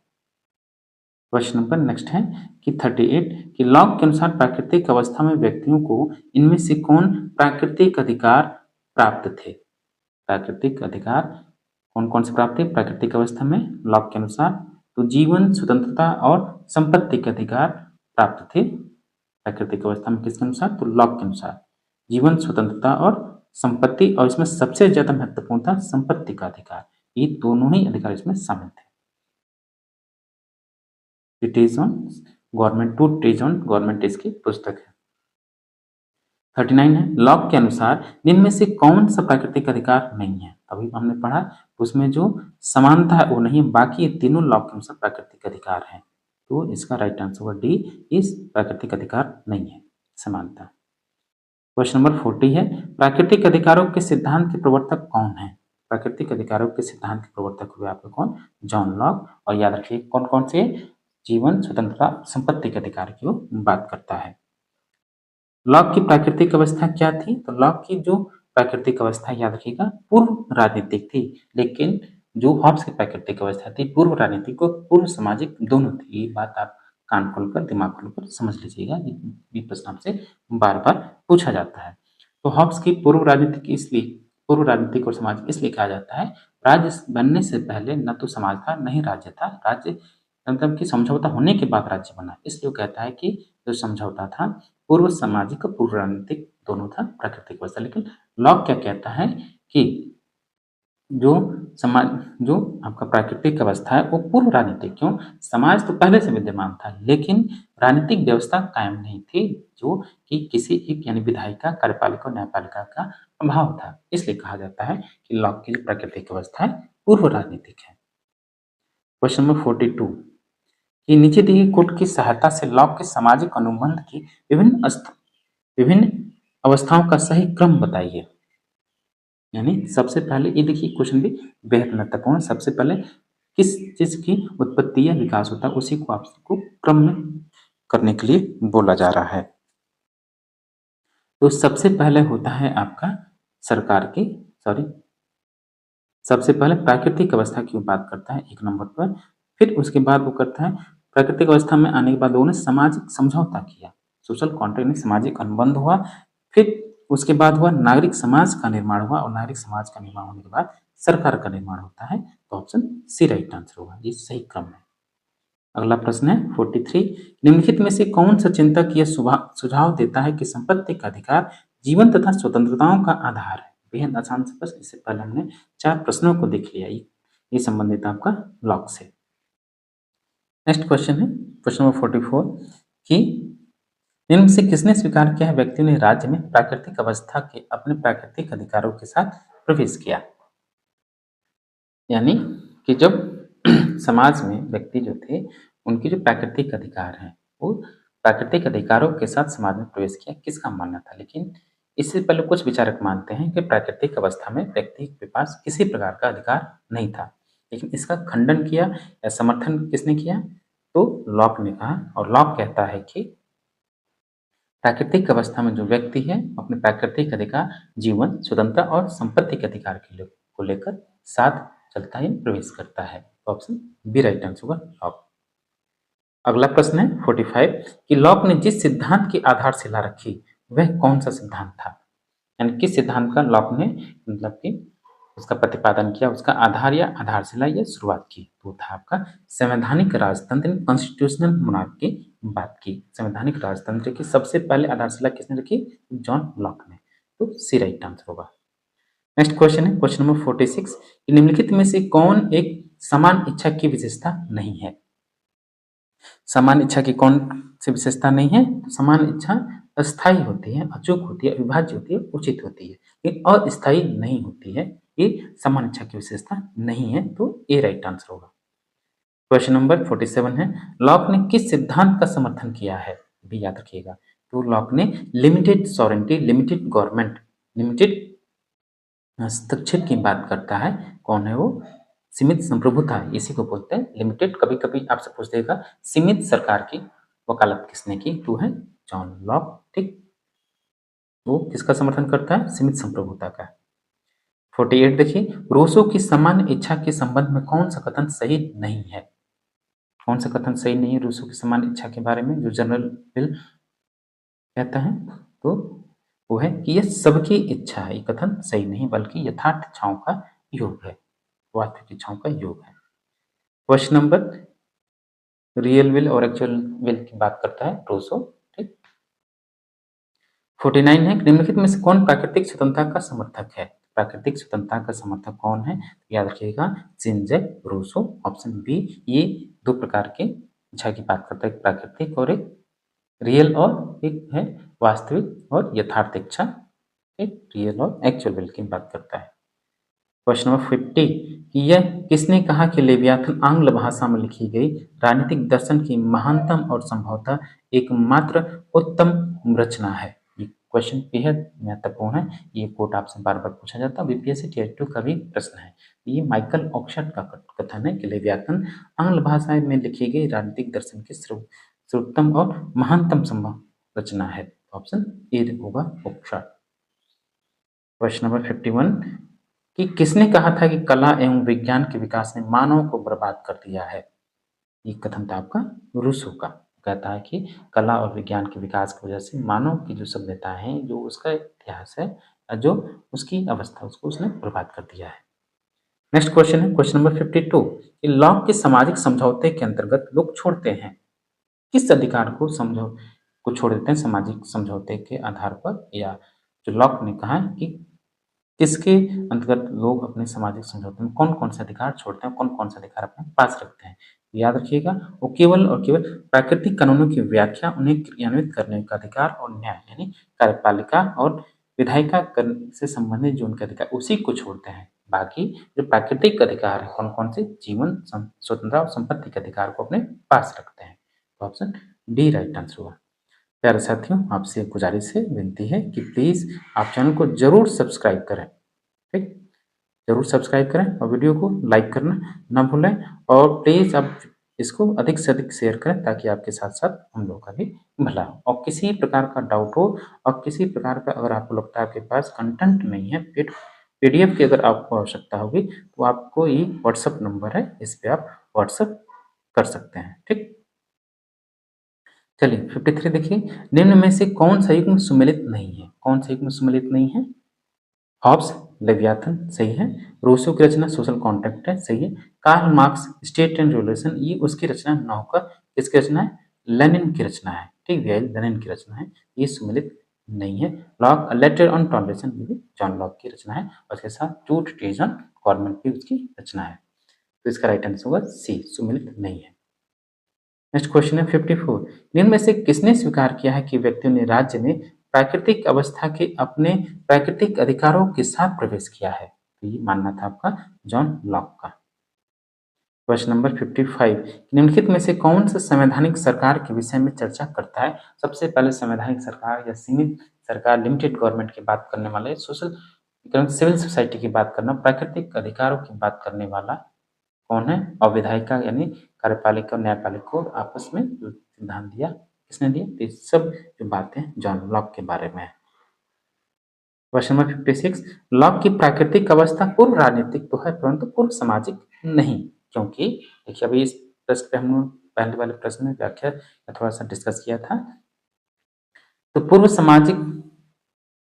क्वेश्चन नंबर नेक्स्ट है कि 38 कि लॉक के अनुसार प्राकृतिक अवस्था में व्यक्तियों को इनमें से कौन प्राकृतिक अधिकार प्राप्त थे। प्राकृतिक अधिकार कौन कौन से प्राप्त थे प्राकृतिक अवस्था में लॉक के अनुसार, तो जीवन, स्वतंत्रता और संपत्ति के अधिकार प्राप्त थे प्राकृतिक अवस्था में। किसके अनुसार, तो लॉक के अनुसार जीवन, स्वतंत्रता और संपत्ति, और इसमें सबसे ज्यादा महत्वपूर्ण था संपत्ति का अधिकार। ये दोनों ही अधिकार इसमें शामिल थे। Treatise on government, two treatise on government इसकी पुस्तक है। 39 है लॉक के अनुसार इनमें से कौन सा प्राकृतिक अधिकार नहीं है। अभी हमने पढ़ा उसमें जो समानता है वो नहीं, बाकी तीनों लॉक के अनुसार प्राकृतिक अधिकार है, तो इसका राइट आंसर होगा डी, इस प्राकृतिक अधिकार नहीं है समानता। क्वेश्चन नंबर 40 है प्राकृतिक अधिकारों के सिद्धांत के प्रवर्तक कौन है। प्राकृतिक अधिकारों के सिद्धांत के प्रवर्तक हुए आपके कौन? John Locke. और याद रखिए कौन कौन से? जीवन, स्वतंत्रता, संपत्ति के अधिकार की वो बात करता है। लॉक की प्राकृतिक अवस्था क्या थी? तो लॉक की जो प्राकृतिक अवस्था याद रखिएगा पूर्व राजनीतिक थी, लेकिन जो हॉब्स की प्राकृतिक अवस्था थी पूर्व राजनीतिक और पूर्व सामाजिक दोनों थी। ये बात आप कान खोलकर दिमाग खोलकर समझ लीजिएगा, ये प्रश्न आपसे बार बार पूछा जाता है। तो हॉब्स की पूर्व राजनीतिक और सामाजिक इसलिए कहा जाता है, राज्य बनने से पहले न तो समाज था न ही राज्य था, राज्य मतलब कि समझौता होने के बाद राज्य बना, इसलिए वो कहता है कि जो समझौता था पूर्व सामाजिक और पूर्व राजनीतिक दोनों था प्राकृतिक अवस्था। लेकिन लॉक क्या कहता है कि जो समाज जो आपका प्राकृतिक अवस्था है वो पूर्व राजनीतिक, क्यों? समाज तो पहले से विद्यमान था लेकिन राजनीतिक व्यवस्था कायम नहीं थी, जो कि किसी एक यानी विधायिका, कार्यपालिका और न्यायपालिका का अभाव था, इसलिए कहा जाता है कि लॉक की जो प्राकृतिक अवस्था है पूर्व राजनीतिक है। क्वेश्चन नंबर 42 कि नीचे दी गई कोट की सहायता से लॉक के सामाजिक अनुबंध की विभिन्न अवस्थाओं का सही क्रम बताइए। यानी सबसे पहले ये देखिए क्वेश्चन भी बेहद महत्वपूर्ण है। सबसे पहले किस चीज की उत्पत्ति या विकास होता है उसी को आपको क्रम में करने के लिए बोला जा रहा है। तो सबसे पहले होता है आपका सबसे पहले प्राकृतिक अवस्था की बात करता है 1 नंबर पर। फिर उसके बाद वो करता है प्राकृतिक अवस्था में आने के बाद लोगों ने सामाजिक समझौता किया, सोशल कॉन्ट्रैक्ट में सामाजिक अनुबंध हुआ। फिर उसके बाद हुआ नागरिक समाज का निर्माण हुआ, और नागरिक समाज का निर्माण होने के बाद सरकार का निर्माण होता है। तो ऑप्शन सी राइट आंसर होगा, ये सही क्रम है। अगला प्रश्न है 43, निम्नलिखित में से कौन सा चिंतक यह सुझाव देता है कि संपत्ति का अधिकार जीवन तथा स्वतंत्रताओं का आधार है। बेहद आसान से प्रश्न, इससे पहले हमने 4 प्रश्नों को देख लिया, ये संबंधित आपका लॉक से। नेक्स्ट क्वेश्चन है क्वेश्चन नंबर 44 कि निम्न से किसने स्वीकार किया है व्यक्ति ने राज्य में प्राकृतिक अवस्था के अपने प्राकृतिक अधिकारों के साथ प्रवेश किया। यानी कि जब समाज में व्यक्ति जो थे उनके जो प्राकृतिक अधिकार हैं वो प्राकृतिक अधिकारों के साथ समाज में प्रवेश किया, किसका मानना था? लेकिन इससे पहले कुछ विचारक मानते हैं कि प्राकृतिक अवस्था में व्यक्ति के पास किसी प्रकार का अधिकार नहीं था, लेकिन इसका खंडन किया या समर्थन किसने किया? तो लॉक ने कहा। और लॉक कहता है कि प्राकृतिक अवस्था में जो व्यक्ति है अपने प्राकृतिक अधिकार जीवन, स्वतंत्रता और संपत्ति के अधिकार को लेकर साथ चलता है, प्रवेश करता है। ऑप्शन बी राइट आंसर होगा लॉक। अगला प्रश्न है 45 कि लॉक ने जिस सिद्धांत की आधारशिला रखी वह कौन सा सिद्धांत था? यानी किस सिद्धांत का लॉक ने मतलब कि उसका प्रतिपादन किया, उसका आधार या आधारशिला या शुरुआत की? तो था आपका संवैधानिक राजतंत्र, कॉन्स्टिट्यूशनल मोनार्की की बात की। संवैधानिक राजतंत्र की सबसे पहले आधारशिला किसने रखी? जॉन लॉक ने। तो सी राइट आंसर होगा। नेक्स्ट क्वेश्चन है क्वेश्चन नंबर 46 कि निम्नलिखित में से कौन एक समान इच्छा की विशेषता नहीं है? समान इच्छा की कौन सी विशेषता नहीं है? तो समान इच्छा अस्थायी होती है, अचूक होती है, अविभाज्य होती है, उचित होती है, ये अस्थायी नहीं होती है। ये समान इच्छा की विशेषता नहीं है, तो ए राइट आंसर होगा। क्वेश्चन नंबर 47 है लॉक ने किस सिद्धांत का समर्थन किया है? भी याद रखिएगा। तो लॉक ने limited sovereignty, limited government, limited हस्तक्षेप की बात करता है। कौन है वो? सीमित संप्रभुता, इसी को बोलते हैं लिमिटेड। कभी कभी आपसे पूछ देगा सीमित सरकार की वकालत किसने की? तो है जॉन लॉक। ठीक, वो किसका समर्थन करता है? सीमित संप्रभुता का। 48 देखिए रूसो की सामान्य इच्छा के संबंध में कौन सा कथन सही नहीं है? कौन सा कथन सही नहीं है रूसो की सामान्य इच्छा के बारे में जो जनरल बिल कहता है? तो वो है कि यह सबकी इच्छा है, ये कथन सही नहीं बल्कि यथार्थ इच्छाओं का योग है, वास्तविक इच्छाओं का योग है। क्वेश्चन नंबर रियल विल और एक्चुअल विल की बात करता है रूसो। ठीक, 49 है निम्नलिखित में से कौन प्राकृतिक स्वतंत्रता का समर्थक है? प्राकृतिक स्वतंत्रता का समर्थक कौन है? याद रखिएगा Jean Jacques Rousseau. Option B. ये 2 प्रकार के इच्छा की बात करता है, एक प्राकृतिक और एक रियल, और एक है वास्तविक और यथार्थ इच्छा। एक रियल और एक्चुअल विल की बात करता है। क्वेश्चन नंबर 50 कि यह किसने कहा कि लेवियाथन आंग्ल भाषा में लिखी गई राजनीतिक दर्शन की महानतम और संभवतः एकमात्र उत्तम रचना है? क्वेश्चन बेहद महत्वपूर्ण है। ये कोट आपसे बार-बार पूछा जाता है। बीपीएससी टियर 2 का भी प्रश्न है। ये माइकल ऑक्सफोर्ड का कथन है कि लेवियाथन आंग्ल भाषा में लिखी गई राजनीतिक दर्शन की सर्वोत्तम और महानतम संभव रचना है। ऑप्शन ए होगा ऑक्सफोर्ड। क्वेश्चन नंबर 51 कि किसने कहा था कि कला एवं विज्ञान के विकास ने मानव को बर्बाद कर दिया है? ये कथन था आपका रूसो का। कहता है कि कला और विज्ञान के विकास की वजह से मानव की जो सभ्यता है, जो उसका इतिहास है, जो उसकी अवस्था, उसको उसने बर्बाद कर दिया है। नेक्स्ट क्वेश्चन है क्वेश्चन नंबर 52 कि लॉक के सामाजिक समझौते के अंतर्गत लोग छोड़ते हैं किस अधिकार को छोड़ देते हैं सामाजिक समझौते के आधार पर, या जो लॉक ने कहा है कि किसके अंतर्गत लोग अपने सामाजिक समझौते में कौन कौन से अधिकार छोड़ते हैं, कौन कौन से अधिकार अपने पास रखते हैं। याद रखिएगा, वो केवल और केवल प्राकृतिक कानूनों की व्याख्या, उन्हें क्रियान्वित करने का अधिकार और न्याय यानी कार्यपालिका और विधायिका से संबंधित जो उनके अधिकार उसी को छोड़ते हैं। बाकी जो प्राकृतिक अधिकार है कौन कौन से, जीवन, स्वतंत्रता और संपत्ति के अधिकार को अपने पास रखते हैं। तो ऑप्शन डी राइट आंसर हुआ। प्यारे साथियों, आपसे गुजारिश है, विनती है कि प्लीज़ आप चैनल को ज़रूर सब्सक्राइब करें। ठीक, ज़रूर सब्सक्राइब करें और वीडियो को लाइक करना ना भूलें, और प्लीज़ आप इसको अधिक से अधिक शेयर करें ताकि आपके साथ साथ हम लोगों का भी भला हो। और किसी प्रकार का डाउट हो और किसी प्रकार का अगर आपको लगता है आपके पास कंटेंट नहीं है, पीडीएफ की अगर आपको आवश्यकता होगी, तो आपको ये व्हाट्सअप नंबर है, इस पर आप व्हाट्सअप कर सकते हैं। ठीक, चलिए 53 देखिए, निम्न में से कौन सा युग्म सुमेलित नहीं है? कौन सा युग्म सुमेलित नहीं है? हॉब्स लेवियाथन सही है, रूसो की रचना सोशल कॉन्ट्रैक्ट है सही है, Karl Marx state and revolution ये उसकी रचना न होकर किसकी रचना है? लेनिन की रचना है। ठीक, लेनिन की रचना है, ये सुमेलित नहीं है। Lock a letter on toleration भी जॉन लॉक की रचना है, और उसके साथ टू ट्रीटीज ऑन गवर्नमेंट भी उसकी रचना है। तो इसका राइट आंसर होगा सी, सुमेलित नहीं है। नेक्स्ट क्वेश्चन है 54 निम्न में से किसने स्वीकार किया है कि व्यक्तियों ने राज्य में प्राकृतिक अवस्था के अपने प्राकृतिक अधिकारों के साथ प्रवेश किया है? तो ये मानना था आपका जॉन लॉक का। क्वेश्चन नंबर 55 निम्नलिखित में से कौन सा संवैधानिक सरकार के विषय में चर्चा करता है? सबसे पहले संवैधानिक सरकार या सीमित सरकार, लिमिटेड गवर्नमेंट की बात करने वाले, सोशल सिविल सोसाइटी की बात करना, प्राकृतिक अधिकारों की बात करने वाला कौन है? और विधायिका यानी कार्यपालिका और न्यायपालिका को आपस में जो सिद्धांत दिया, किसने दिया? तो ये सब जो बातें जॉन लॉक के बारे में है। क्वेश्चन नंबर 56 लॉक की प्राकृतिक अवस्था पूर्व राजनीतिक तो है परंतु पूर्व सामाजिक नहीं, क्योंकि देखिए अभी इस प्रश्न पे हम लोग पहले वाले प्रश्न में व्याख्या थोड़ा सा डिस्कस किया था। तो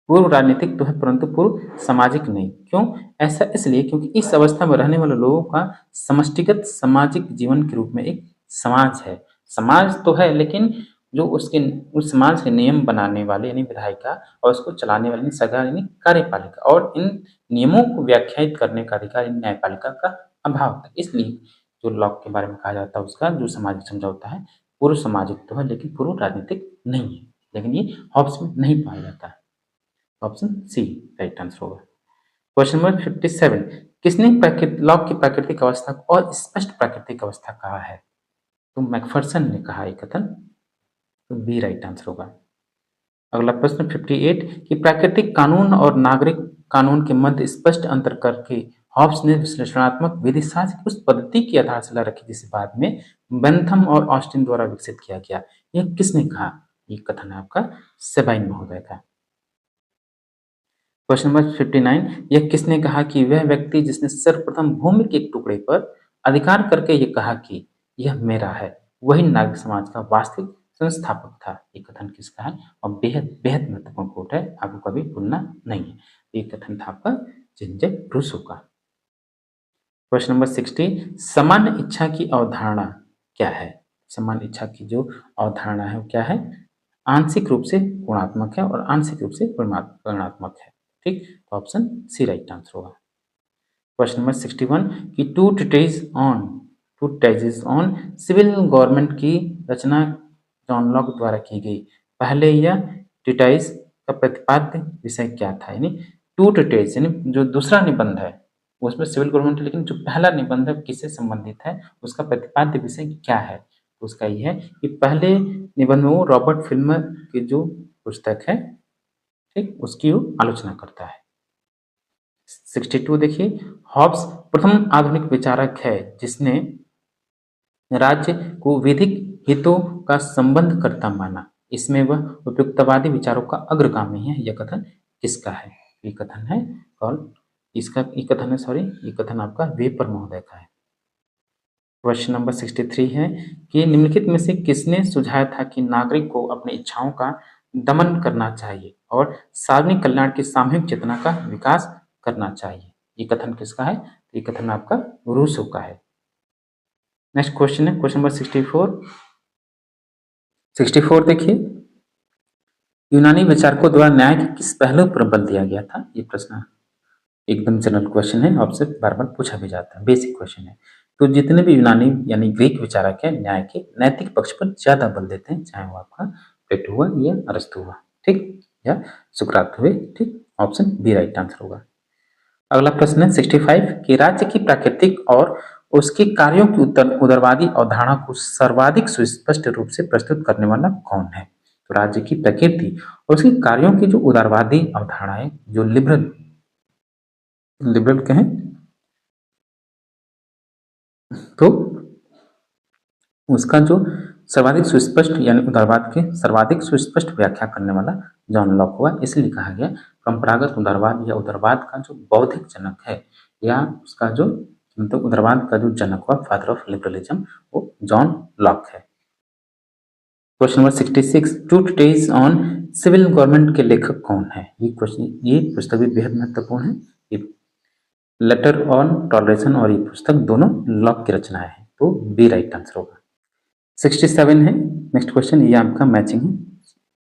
पूर्व राजनीतिक तो है परंतु पूर्व सामाजिक नहीं। क्यों ऐसा? इसलिए क्योंकि इस अवस्था में रहने वाले लोगों का समष्टिगत सामाजिक जीवन के रूप में एक समाज है। समाज तो है, लेकिन जो उस समाज के नियम बनाने वाले यानी विधायिका और उसको चलाने वाली सरकार यानी कार्यपालिका, और इन नियमों को व्याख्यायित करने का अधिकार इन न्यायपालिका का अभाव था। इसलिए जो लॉक के बारे में कहा जाता है उसका जो सामाजिक समझौता है पूर्व सामाजिक तो है लेकिन पूर्व राजनीतिक नहीं है, लेकिन ये हॉब्स में नहीं पाया जाता है। ऑप्शन सी राइट आंसर होगा। क्वेश्चन नंबर 57 किसने लॉक की प्राकृतिक अवस्था को अस्पष्ट प्राकृतिक अवस्था कहा है? तो मैकफरसन ने कहा ये कथन, तो बी राइट आंसर होगा। अगला प्रश्न 58 कि प्राकृतिक कानून और नागरिक कानून के मध्य स्पष्ट अंतर करके हॉब्स ने विश्लेषणात्मक विधि शास्त्र की उस पद्धति की आधारशिला रखी जिसे बाद में बेंथम और ऑस्टिन द्वारा विकसित किया गया। यह किसने कहा? ये कथन है आपका सेबाइन महोदय का। क्वेश्चन नंबर 59 यह किसने कहा कि वह व्यक्ति जिसने सर्वप्रथम भूमि के एक टुकड़े पर अधिकार करके ये कहा कि यह मेरा है, वही नागरिक समाज का वास्तविक संस्थापक था? ये कथन किसका है? और बेहद बेहद महत्वपूर्ण कोट है, आपको कभी भूलना नहीं है। ये कथन था आपका जेन-जैक रूसो का। क्वेश्चन नंबर 60 सामान्य इच्छा की अवधारणा क्या है? सामान्य इच्छा की जो अवधारणा है वो क्या है? आंशिक रूप से गुणात्मक है और आंशिक रूप से परिमाणात्मक है। ठीक, तो ऑप्शन सी राइट आंसर होगा। क्वेश्चन नंबर 61 कि टू ट्रेटिसेस ऑन सिविल गवर्नमेंट की रचना जॉन लॉक द्वारा की गई। पहले यह ट्रीटाइज का प्रतिपाद्य विषय क्या था? यानी टू ट्रीटाइज यानी जो दूसरा निबंध है उसमें सिविल गवर्नमेंट है, लेकिन जो पहला निबंध है किससे संबंधित है, उसका प्रतिपाद्य विषय क्या है? तो उसका ये है कि पहले निबंध में वो रॉबर्ट फिल्मर की जो पुस्तक है ठीक, उसकी वो आलोचना करता है। 62 देखिए, हॉब्स प्रथम आधुनिक विचारक है जिसने राज्य को विधिक हितों का संबंध करता माना। इसमें वह उपयुक्तवादी विचारों का अग्रगामी है। यह कथन किसका है? ये कथन है कौन? इसका ये कथन है, सॉरी, ये कथन आपका वेपर महोदय का है। क्वेश्चन नंबर 63 है कि निम्नलिखित में से किसने सुझाया था कि नागरिक को अपनी इच्छाओं का दमन करना चाहिए और सार्वजनिक कल्याण की सामूहिक चेतना का विकास करना चाहिए? ये कथन किसका है? ये कथन आपका रूसो का है। नेक्स्ट क्वेश्चन है क्वेश्चन नंबर 64 देखिए, यूनानी विचारकों द्वारा न्याय के किस पहलू पर बल दिया गया था? ये प्रश्न एकदम जनरल क्वेश्चन है, आपसे बार बार पूछा भी जाता है, बेसिक क्वेश्चन है। तो जितने भी यूनानी यानी ग्रीक विचारक है न्याय के नैतिक पक्ष पर ज्यादा बल देते हैं, चाहे वो आपका प्लेटो हुआ या अरस्तु हुआ, ठीक, या सुकरात हुए, ठीक। ऑप्शन बी राइट आंसर होगा। अगला प्रश्न है 65 कि राज्य की प्राकृतिक और उसके कार्यों की उदारवादी अवधारणा को सर्वाधिक सुस्पष्ट रूप से प्रस्तुत करने वाला कौन है? तो राज्य की प्रकृति और उसके कार्यों की जो उदारवादी अवधारणा है, जो लिबरल कहें तो उसका जो सर्वाधिक सुस्पष्ट यानी उदारवाद के सर्वाधिक सुस्पष्ट व्याख्या करने वाला जॉन लॉक हुआ। इसलिए कहा गया परंपरागत उदारवाद या उदारवाद का जो बौद्धिक जनक है, या उसका जो मतलब उदारवाद का जो जनक हुआ, फादर ऑफ लिबरलिज्म, वो जॉन लॉक है। Question number 66, two treatise on civil government के लेखक कौन है? ये क्वेश्चन, ये पुस्तक भी बेहद महत्वपूर्ण है। ये लेटर ऑन टॉलरेशन और ये पुस्तक दोनों लॉक की रचनाएं हैं, तो बी राइट आंसर होगा। 67 है नेक्स्ट क्वेश्चन, ये आपका मैचिंग है,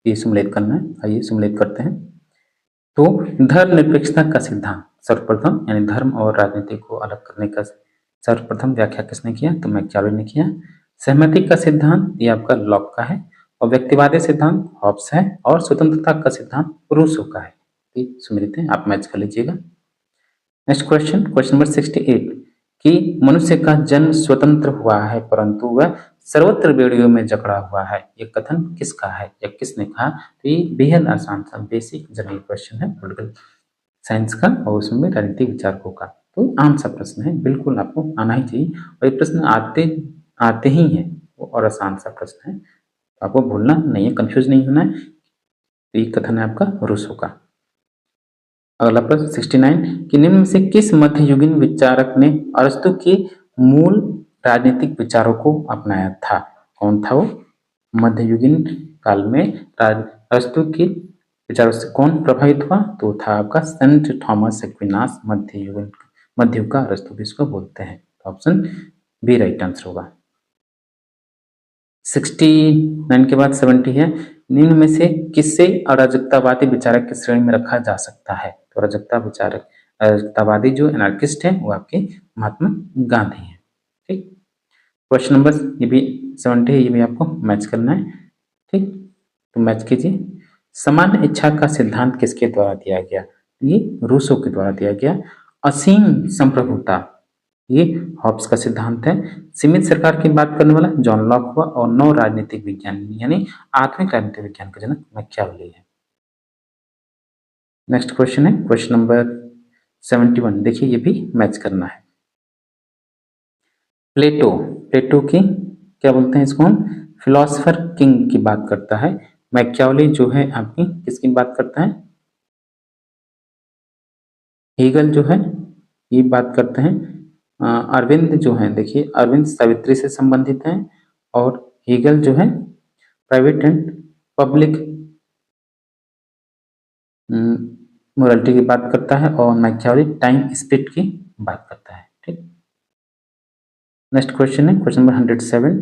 ये सिमुलेट करना है। आइए सिमुलेट करते हैं। तो धर्मनिरपेक्षता का सिद्धांत सर्वप्रथम यानी धर्म और राजनीति को अलग करने का सर्वप्रथम व्याख्या किसने किया? तो मैकियावेली ने किया। सहमति का सिद्धांत ये आपका लॉक का है, और व्यक्तिवादी सिद्धांत हॉब्स है, और स्वतंत्रता का सिद्धांत रूसो का है। सुमिलित है, आप मैच कर लीजिएगा। नेक्स्ट क्वेश्चन, क्वेश्चन नंबर 68 कि मनुष्य का जन्म स्वतंत्र हुआ है परंतु वह सर्वत्र बेड़ियों में जकड़ा हुआ है। ये कथन किसका है या किसने कहा? तो ये बेहद आसान सा बेसिक जनरल क्वेश्चन है पॉलिटिकल साइंस का, और उसमें राजनीतिक विचारकों का। तो आम सा प्रश्न है, बिल्कुल आपको आना ही चाहिए, और ये प्रश्न आते ही है, और आसान सा प्रश्न है, आपको भूलना नहीं है, कंफ्यूज नहीं होना है। तो ये कथन है आपका रूसो का। अगला प्रश्न 69 कि निम्न में से किस मध्ययुगीन विचारक ने अरस्तु के मूल राजनीतिक विचारों को अपनाया था? कौन था वो? मध्ययुगीन काल में अरस्तु के विचारों से कौन प्रभावित हुआ? तो था आपका सेंट थॉमस एक्विनास। मध्ययुग का अरस्तु भी इसको बोलते हैं। ऑप्शन बी राइट आंसर होगा। 69 के बाद 70 है, निम्न में से किससे अराजकतावादी विचारक की श्रेणी में रखा जा सकता है? तो अराजकतावादी जो एनार्किस्ट है वो आपके महात्मा गांधी हैं, ठीक। क्वेश्चन नंबर ये भी 70 है, ये भी आपको मैच करना है, ठीक। तो मैच कीजिए। सामान्य इच्छा का सिद्धांत किसके द्वारा दिया गया? ये रूसो के द्वारा दिया गया। असीम संप्रभुता ये हॉब्स का सिद्धांत है। सीमित सरकार की बात करने वाला जॉन लॉक हुआ, और नव राजनीतिक विज्ञान यानी आधुनिक राजनीतिक विज्ञान का जनक मैकियावेली है। नेक्स्ट क्वेश्चन है क्वेश्चन नंबर 71, देखिए ये भी मैच करना है। प्लेटो की क्या बोलते हैं इसको हम? फिलोसफर किंग की बात करता है। मैकियावेली जो है आपकी किसकी बात करता है? हीगल जो है ये बात करते हैं। अरविंद जो है, देखिए अरविंद सावित्री से संबंधित हैं, और हीगल जो है प्राइवेट एंड पब्लिक मोरालिटी की बात करता है, और मैकियावेली टाइम स्पिरिट की बात करता है, ठीक। नेक्स्ट क्वेश्चन है क्वेश्चन नंबर 107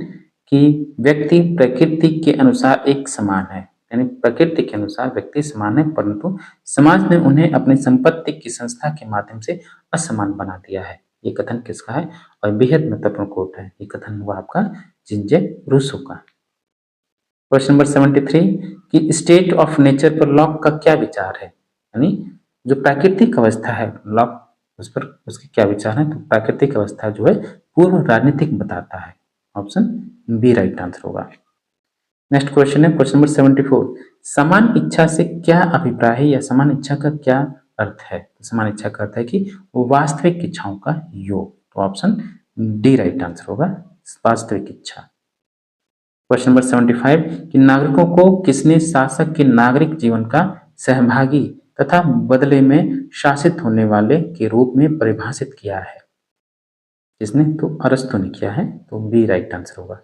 कि व्यक्ति प्रकृति के अनुसार एक समान है, यानी प्रकृति के अनुसार व्यक्ति समान है परंतु समाज ने उन्हें अपनी संपत्ति की संस्था के माध्यम से असमान बना दिया है। ये कथन किसका है? और बेहद महत्वपूर्ण कोट है, ये कथन हुआ आपका जिंजे रूसो का। क्वेश्चन नंबर 73 कि स्टेट ऑफ नेचर पर लॉक का क्या विचार है? यानी जो प्राकृतिक अवस्था है लॉक उस पर उसके क्या विचार है? तो प्राकृतिक अवस्था जो है पूर्व राजनीतिक बताता है। ऑप्शन बी राइट आंसर होगा। नेक्स्ट क्वेश्चन है क्वेश्चन नंबर 74। समान इच्छा से क्या अभिप्राय है या समान इच्छा का क्या अर्थ है? तो समान इच्छा का अर्थ है कि वास्तविक इच्छाओं का योग। तो ऑप्शन डी राइट आंसर होगा, वास्तविक इच्छा। क्वेश्चन नंबर 75 कि नागरिकों को किसने शासक के नागरिक जीवन का सहभागी तथा बदले में शासित होने वाले के रूप में परिभाषित किया है? किसने? तो अरस्तु ने किया है, तो बी राइट आंसर होगा।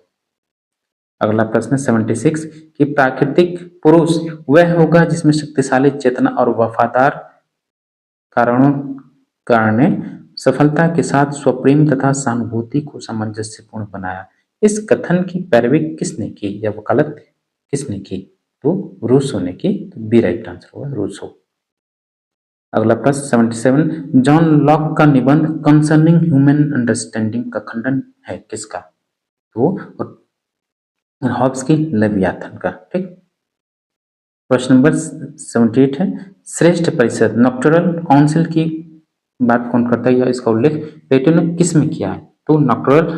अगला प्रश्न 76 कि प्राकृतिक पुरुष वह होगा जिसमें शक्तिशाली चेतना और वफादार कारणों कारण ने सफलता के साथ स्वप्रेम तथा सहानुभूति को सामंजस्यपूर्ण बनाया। इस कथन की पैरवी किसने की या वकालत किसने की? तो रूसो ने की, तो बी राइट आंसर होगा, रूसो। अगला प्रश्न 77 जॉन लॉक का निबंध कंसर्निंग ह्यूमन अंडरस्टैंडिंग का खंडन है किसका? तो हॉब्स की लेवियाथन का। ठीक। क्वेश्चन नंबर 78 है श्रेष्ठ परिषद नॉक्टरल काउंसिल की बात कौन करता है या इसका उल्लेख प्लेटो ने किस में किया है? तो नॉक्टरल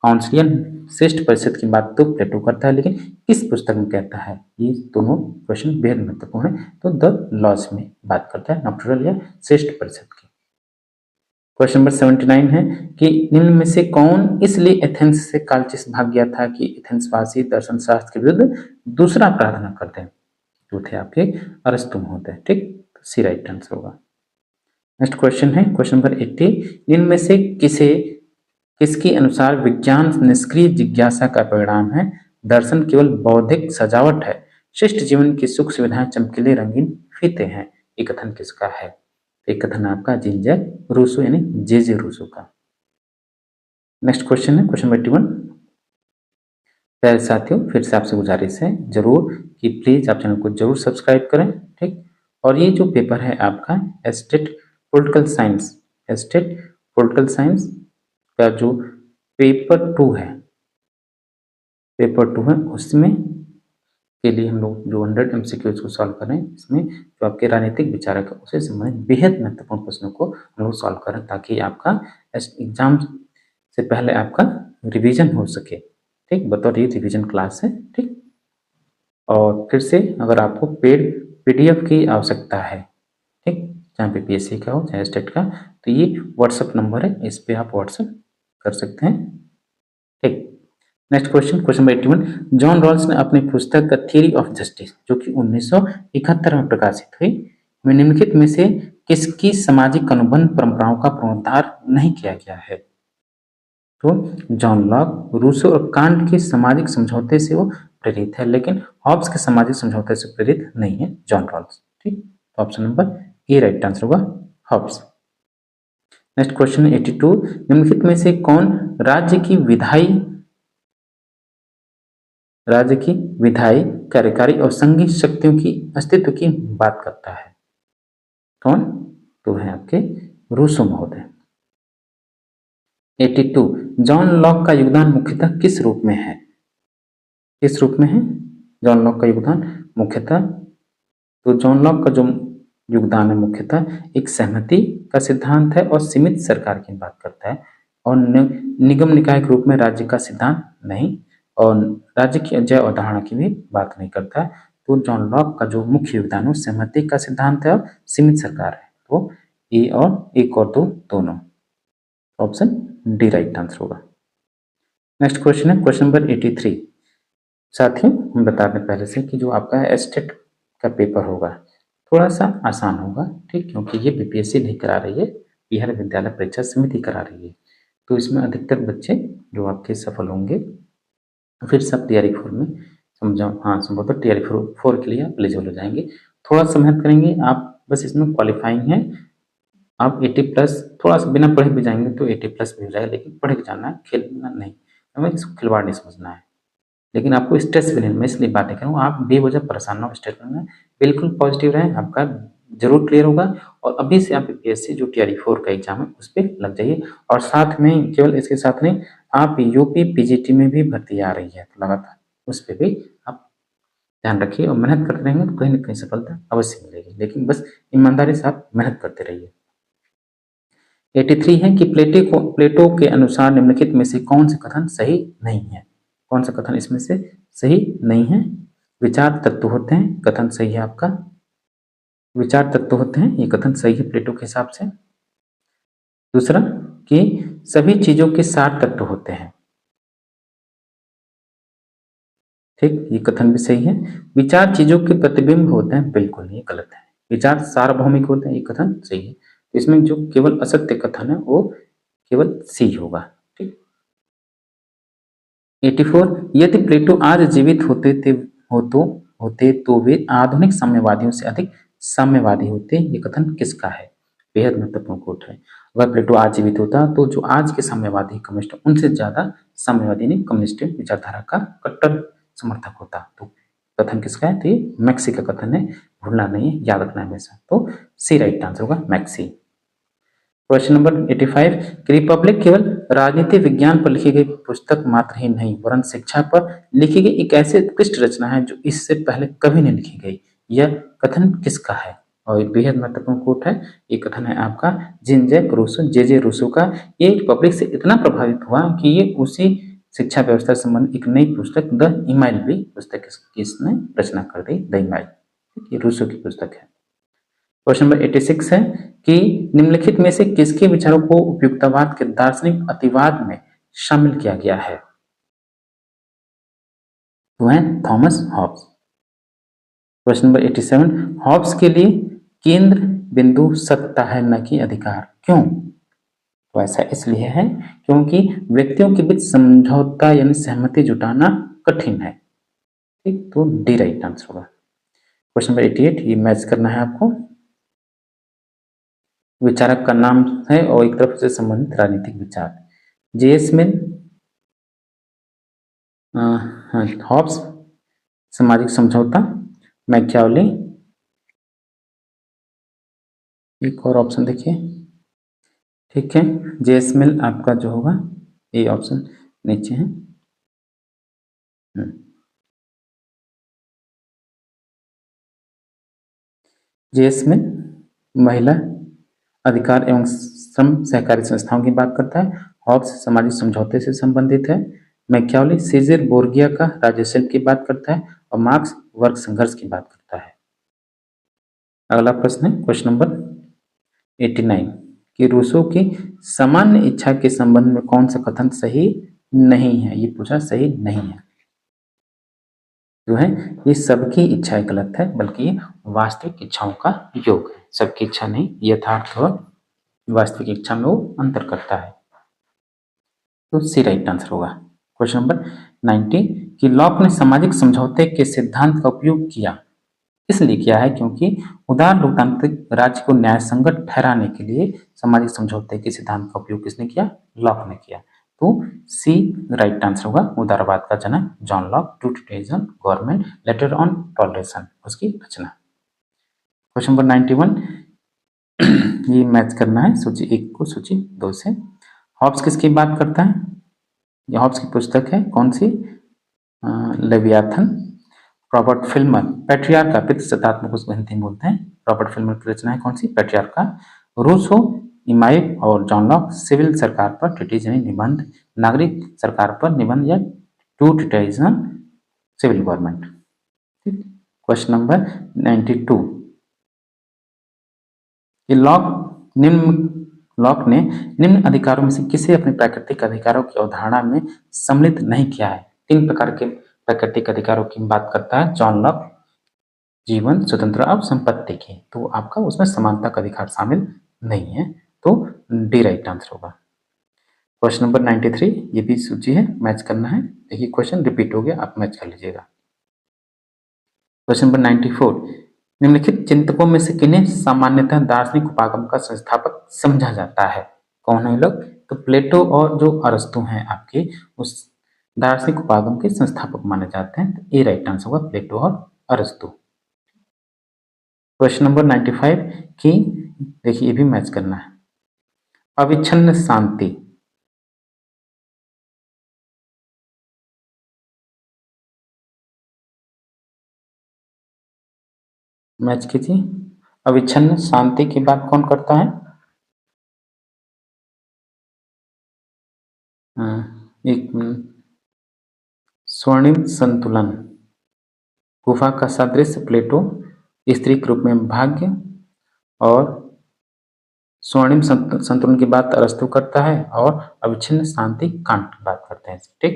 काउंसिल या श्रेष्ठ परिषद की बात तो प्लेटो करता है, लेकिन किस पुस्तक में कहता है? ये दोनों क्वेश्चन बेहद महत्वपूर्ण है। तो द लॉज में बात करता है नॉक्टरल या श्रेष्ठ परिषद की। क्वेश्चन नंबर 79 है कि निम्न में से कौन इसलिए एथेंस से कालचिस भाग गया था कि एथेंसवासी दर्शन शास्त्र के विरुद्ध दूसरा प्रार्थना करते हैं? जो थे आपके अरस्तु महोदय। ठीक, तो सी राइट आंसर होगा। नेक्स्ट क्वेश्चन है क्वेश्चन नंबर 80 निम्न में से किसके अनुसार विज्ञान निष्क्रिय जिज्ञासा का परिणाम है? दर्शन केवल बौद्धिक सजावट है, शिष्ट जीवन की सुख सुविधाएं चमकीले रंगीन फीते हैं। ये कथन किसका है? एक कथन आपका जीन जैक रूसो यानी जे रूसो का। नेक्स्ट क्वेश्चन है क्वेश्चन 81। प्यारे साथियों, फिर से आपसे गुजारिश है जरूर कि प्लीज आप चैनल को जरूर सब्सक्राइब करें। ठीक, और ये जो पेपर है आपका एस्टेट पॉलिटिकल साइंस का जो पेपर 2 है उसमें के लिए हम लोग जो 100 MCQs को सॉल्व करें, इसमें जो आपके राजनीतिक विचारक है उससे संबंधित बेहद महत्वपूर्ण प्रश्नों को हम लोग सॉल्व करें ताकि आपका एग्जाम से पहले आपका रिवीजन हो सके। ठीक, बतौर ये रिवीजन क्लास है। ठीक, और फिर से अगर आपको पेड PDF की आवश्यकता है, ठीक, चाहे PPSC का हो चाहे स्टेट का, तो ये व्हाट्सएप नंबर है, इस पर आप व्हाट्सएप कर सकते हैं। ठीक, next question number 81 John Rawls ने अपनी पुस्तक द थ्योरी ऑफ जस्टिस जो कि 1971 में प्रकाशित हुई में निम्नलिखित में से किसकी सामाजिक अनुबंध परंपराओं का पुनरुद्धार नहीं किया गया है? तो जॉन लॉक, रूसो और कांट के सामाजिक समझौते से वो प्रेरित है, लेकिन हॉब्स के सामाजिक समझौते से प्रेरित नहीं है जॉन रॉल्स। ठीक, तो option number A right answer होगा, हॉब्स। नेक्स्ट क्वेश्चन 82 निम्नलिखित में से कौन राज्य की विधायी कार्यकारी और संघीय शक्तियों की अस्तित्व की बात करता है? कौन? तो है आपके रूसो महोदय। 82 जॉन लॉक का योगदान मुख्यतः किस रूप में है? किस रूप में है जॉन लॉक का योगदान मुख्यतः? तो जॉन लॉक का जो योगदान है मुख्यतः एक सहमति का सिद्धांत है और सीमित सरकार की बात करता है, और निगम निकाय के रूप में राज्य का सिद्धांत नहीं, और राज्य की अजय अवधारणा की भी बात नहीं करता है। तो जॉन लॉक का जो मुख्य योगदान है सहमति का सिद्धांत है और सीमित सरकार है। तो ए और 1 और 2 दोनों, ऑप्शन डी राइट आंसर होगा। नेक्स्ट क्वेश्चन है क्वेश्चन नंबर 83। साथियों, हम बता दें पहले से कि जो आपका एस्टेट का पेपर होगा थोड़ा सा आसान होगा। ठीक, क्योंकि ये PPSC नहीं करा रही है, बिहार विद्यालय परीक्षा समिति करा रही है, तो इसमें अधिकतर बच्चे जो आपके सफल होंगे। फिर सब TRE 4 में संभवतः TRE 4 के लिए आप एलिजिबल हो जाएंगे। थोड़ा सा मेहनत करेंगे आप, बस इसमें क्वालिफाइंग है आप 80+, थोड़ा सा बिना पढ़े भी जाएंगे तो 80+ भी हो जाएगा, लेकिन पढ़ के जाना है, खेलना नहीं, हमें इसको खिलवाड़ नहीं समझना है। लेकिन आपको स्ट्रेस भी नहीं, मैं इसलिए बातें करूँ, आप बेवजह परेशान ना हो, स्ट्रेस में बिल्कुल पॉजिटिव रहें, आपका जरूर क्लियर होगा। और अभी से आप PPSC जो TRE 4 का एग्जाम है उस पर लग जाइए, और साथ में केवल इसके साथ नहीं, आप UP PGT में भी भर्ती आ रही है तो लगातार उस पर भी आप ध्यान रखिए, और मेहनत करते रहेंगे तो कहीं ना कहीं सफलता अवश्य मिलेगी, लेकिन बस ईमानदारी से आप मेहनत करते रहिए। 83 है कि प्लेटो के अनुसार निम्नलिखित में से कौन से कथन सही नहीं है? कौन सा कथन इसमें से सही नहीं है? विचार तत्व होते हैं, कथन सही है आपका। विचार तत्व होते हैं, ये कथन सही है प्लेटो के हिसाब से। दूसरा कि सभी चीजों के सार तत्व होते हैं, ठीक, ये कथन भी सही है। विचार चीजों के प्रतिबिंब होते हैं, बिल्कुल ये गलत है। विचार सार्वभौमिक होते हैं, ये कथन सही है। इसमें जो केवल असत्य कथन है वो केवल सी होगा, ठीक। 84, यदि प्लेटो आज जीवित होते तो वे आधुनिक साम्यवादियों से अधिक साम्यवादी होते, ये कथन किसका है? बेहद महत्वपूर्ण कोट है। अगर प्लेटो आज जीवित होता तो जो आज के साम्यवादी कम्युनिस्ट उनसे ज्यादा साम्यवादी ने कम्युनिस्ट विचारधारा का कट्टर समर्थक होता। तो कथन किसका है? तो ये मैक्सी का कथन है, भूलना नहीं है, याद रखना है हमेशा। तो सी राइट आंसर होगा, मैक्सी। क्वेश्चन नंबर 85, कि रिपब्लिक केवल राजनीति विज्ञान पर लिखी गई पुस्तक मात्र ही नहीं वरन शिक्षा पर लिखी गई एक ऐसी उत्कृष्ट रचना है जो इससे पहले कभी नहीं लिखी गई, यह कथन किसका है? और ये बेहद महत्वपूर्ण कोट है। ये कथन है आपका जीन जैक रूसो, जे रूसो का। ये रिपब्लिक से इतना प्रभावित हुआ कि ये उसी शिक्षा व्यवस्था से संबंधित एक नई पुस्तक द इमाइल भी पुस्तक इसने रचना कर दी, द इमाइल, ये रूसो की पुस्तक है। क्वेश्चन नंबर 86 है कि निम्नलिखित में से किसके विचारों को उपयुक्तवाद के दार्शनिक अतिवाद में शामिल किया गया है? तो है Thomas Hobbes. Question number 87, Hobbes के लिए केंद्र बिंदु सत्ता है न कि अधिकार, क्यों? तो ऐसा इसलिए है क्योंकि व्यक्तियों के बीच समझौता यानी सहमति जुटाना कठिन है, ठीक। तो डी राइट आंसर होगा। क्वेश्चन नंबर 88, ये मैच करना है आपको। विचारक का नाम है और एक तरफ से संबंधित राजनीतिक विचार। जेएस मिल, हॉब्स, सामाजिक समझौता, मैकियावेली। एक और ऑप्शन देखिए, ठीक है, जेएस मिल आपका जो होगा ये ऑप्शन नीचे है। जेएस मिल महिला अधिकार एवं श्रम सहकारी संस्थाओं की बात करता है। हॉब्स सामाजिक समझौते से संबंधित है। मैकियावेली सीजर बोर्गिया का राज्यशिल्प की बात करता है और मार्क्स वर्ग संघर्ष की बात करता है। अगला प्रश्न है क्वेश्चन नंबर 89, कि रूसो की सामान्य इच्छा के संबंध में कौन सा कथन सही नहीं है? ये पूछा, सही नहीं है जो है ये सबकी इच्छाएं गलत है, बल्कि ये वास्तविक इच्छाओं का योग है। सबकी इच्छा नहीं, यथार्थ और वास्तविक इच्छा में वो अंतर करता है। तो सी राइट आंसर होगा। क्वेश्चन नंबर 90, कि लॉक ने सामाजिक समझौते के सिद्धांत का उपयोग किया, इसलिए किया है क्योंकि उदार लोकतांत्रिक राज्य को न्याय संगत ठहराने के लिए सामाजिक समझौते के सिद्धांत का उपयोग किसने किया? लॉक ने किया। तो सी राइट आंसर होगा। उदारवाद का जनक जॉन लॉक, टूटिटेरियन गवर्नमेंट लेटर ऑन टॉलरेशन, उसकी रचना। क्वेश्चन नंबर 91, ये मैच करना है सूची 1 को सूची 2 से। हॉब्स किसकी बात करता है? ये हॉब्स की पुस्तक है, कौन सी? लेवियाथन। रॉबर्ट फिल्मर पैट्रियार्क का पितृसत्तात्मक उसको हिंदी में बोलते हैं। रॉबर्ट फिल्मर की रचना है कौन सी? पैट्रियार्क का। रूसो, इमाइल और जॉन लॉक सिविल सरकार पर ट्रीटीज यानी निबंध, नागरिक सरकार पर निबंध या two treatise on civil government, ठीक। क्वेश्चन नंबर 92, ये लॉक ने निम्न अधिकारों में से किसे अपने प्राकृतिक अधिकारों की अवधारणा में सम्मिलित नहीं किया है? 3 प्रकार के प्राकृतिक अधिकारों की बात करता है जॉन लॉक, जीवन, स्वतंत्रता और संपत्ति की। तो आपका उसमें समानता का अधिकार शामिल नहीं है, तो डी राइट आंसर होगा। क्वेश्चन नंबर 93, ये भी सूची है, मैच करना है। देखिए क्वेश्चन रिपीट हो गया, आप मैच कर लीजिएगा। क्वेश्चन नंबर 94, निम्नलिखित चिंतकों में से किन्हें सामान्यतः दार्शनिक उपागम का संस्थापक समझा जाता है? कौन है लोग? तो प्लेटो और जो अरस्तु हैं आपके, उस दार्शनिक उपागम के संस्थापक माने जाते हैं। तो ए राइट आंसर होगा, प्लेटो और अरस्तु। क्वेश्चन नंबर 95, की देखिए ये भी मैच करना है। अविच्छिन्न शांति, मैच कीजिए। अविच्छिन्न शांति की बात कौन करता है? एक स्वर्णिम संतुलन, गुफा का सादृश्य प्लेटो, स्त्री के रूप में भाग्य, और स्वर्णिम संतुलन की बात अरस्तु करता है, और अविच्छिन्न शांति कांट की बात करते हैं। ठीक।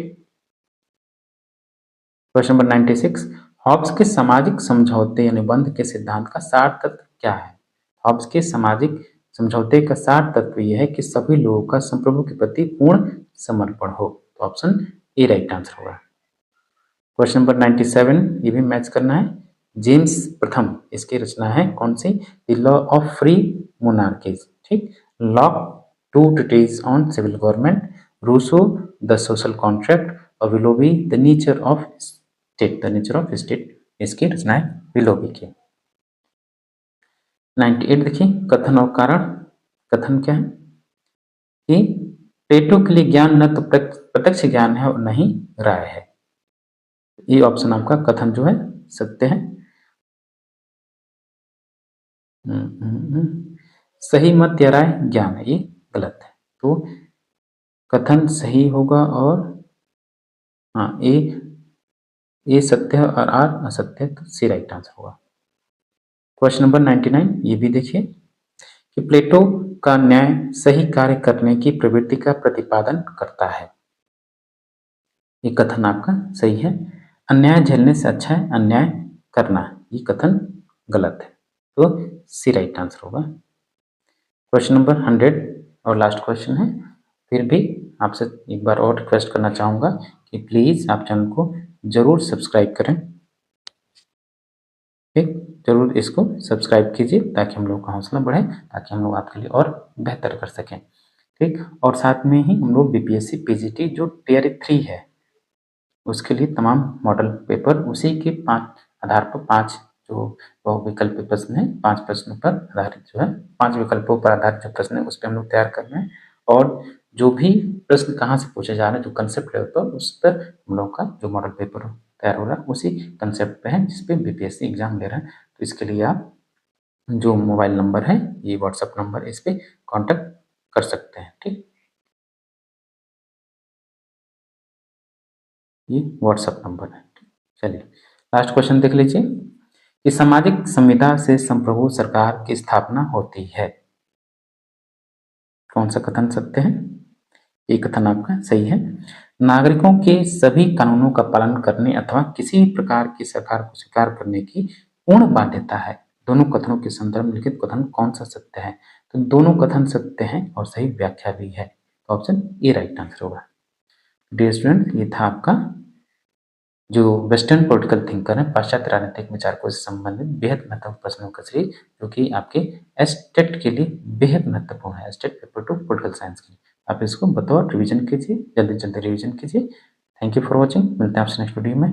क्वेश्चन नंबर 96, हॉब्स के सामाजिक समझौते या निबंध के सिद्धांत का सार तत्व क्या है? हॉब्स के सामाजिक समझौते का सार तत्व यह है कि सभी लोगों का संप्रभु के प्रति पूर्ण समर्पण हो। तो ऑप्शन ए राइट आंसर होगा। क्वेश्चन नंबर 97, ये भी मैच करना है। जेम्स प्रथम, इसकी रचना है कौन सी? The law of free monarchies. ठीक। Locke, two treatise on civil government, Rousseau the social contract, और Willoughby the nature of state. The nature of state इसकी रचना है विलोबी की। 98 देखिए, कथन और कारण। कथन क्या है कि प्लेटो के लिए ज्ञान न तो प्रत्यक्ष ज्ञान है और न ही राय है। ये ऑप्शन आपका कथन जो है सत्य है। सही मत या राय ज्ञान है, ये गलत है। तो कथन सही होगा, और हाँ ए सत्य है और आर असत्य है, तो सी राइट आंसर होगा। क्वेश्चन नंबर 99, ये भी देखिए कि प्लेटो का न्याय सही कार्य करने की प्रवृत्ति का प्रतिपादन करता है। ये कथन आपका सही है। अन्याय झेलने से अच्छा है अन्याय करना, ये कथन गलत है। तो सी राइट आंसर होगा। क्वेश्चन नंबर 100 और लास्ट क्वेश्चन है। फिर भी आपसे एक बार और रिक्वेस्ट करना चाहूँगा कि प्लीज़ आप चैनल को ज़रूर सब्सक्राइब करें। ठीक, जरूर इसको सब्सक्राइब कीजिए ताकि हम लोग का हौसला बढ़े, ताकि हम लोग आपके लिए और बेहतर कर सकें। ठीक, और साथ में ही हम लोग बीपीएससी पीजीटी जो टियर 3 है उसके लिए तमाम मॉडल पेपर उसी के 5 आधार पर 5 जो बहुविकल्पीय प्रश्न है, 5 प्रश्नों पर आधारित जो है, 5 विकल्पों पर आधारित जो प्रश्न है उस पर हम लोग तैयार कर रहे हैं। और जो भी प्रश्न कहाँ से पूछे जा रहे हैं, जो कंसेप्ट लेवल पर, उस पर हम लोग का जो मॉडल पेपर तैयार हो रहा है उसी कंसेप्ट पे है जिसपे बीपीएससी एग्जाम ले रहा है। तो इसके लिए आप जो मोबाइल नंबर है, ये व्हाट्सएप नंबर, इस पर कॉन्टेक्ट कर सकते हैं। ठीक, ये व्हाट्सएप नंबर है। चलिए लास्ट क्वेश्चन देख लीजिए कि सामाजिक संविदा से संप्रभु सरकार की स्थापना होती है। कौन सा कथन सत्य है? ये कथन आपका सही है। नागरिकों के सभी कानूनों का पालन करने अथवा किसी भी प्रकार की सरकार को स्वीकार करने की पूर्ण बाध्यता है। दोनों कथनों के संदर्भ में लिखित कथन कौन सा सत्य है? तो दोनों कथन सत्य हैं और सही व्याख्या भी है। तो ऑप्शन ए राइट आंसर होगा। डियर स्टूडेंट, ये था आपका जो वेस्टर्न पॉलिटिकल थिंकर है, पाश्चात्य राजनीतिक विचारकों से संबंधित बेहद महत्वपूर्ण प्रश्नों का सीरीज, जो कि आपके एस्टेट के लिए बेहद महत्वपूर्ण है, एस्टेट पेपर 2 पॉलिटिकल साइंस के लिए। आप इसको बतौर रिवीजन कीजिए, जल्दी जल्दी रिवीजन कीजिए। Thank you for watching. मिलते हैं आपसे नेक्स्ट वीडियो में।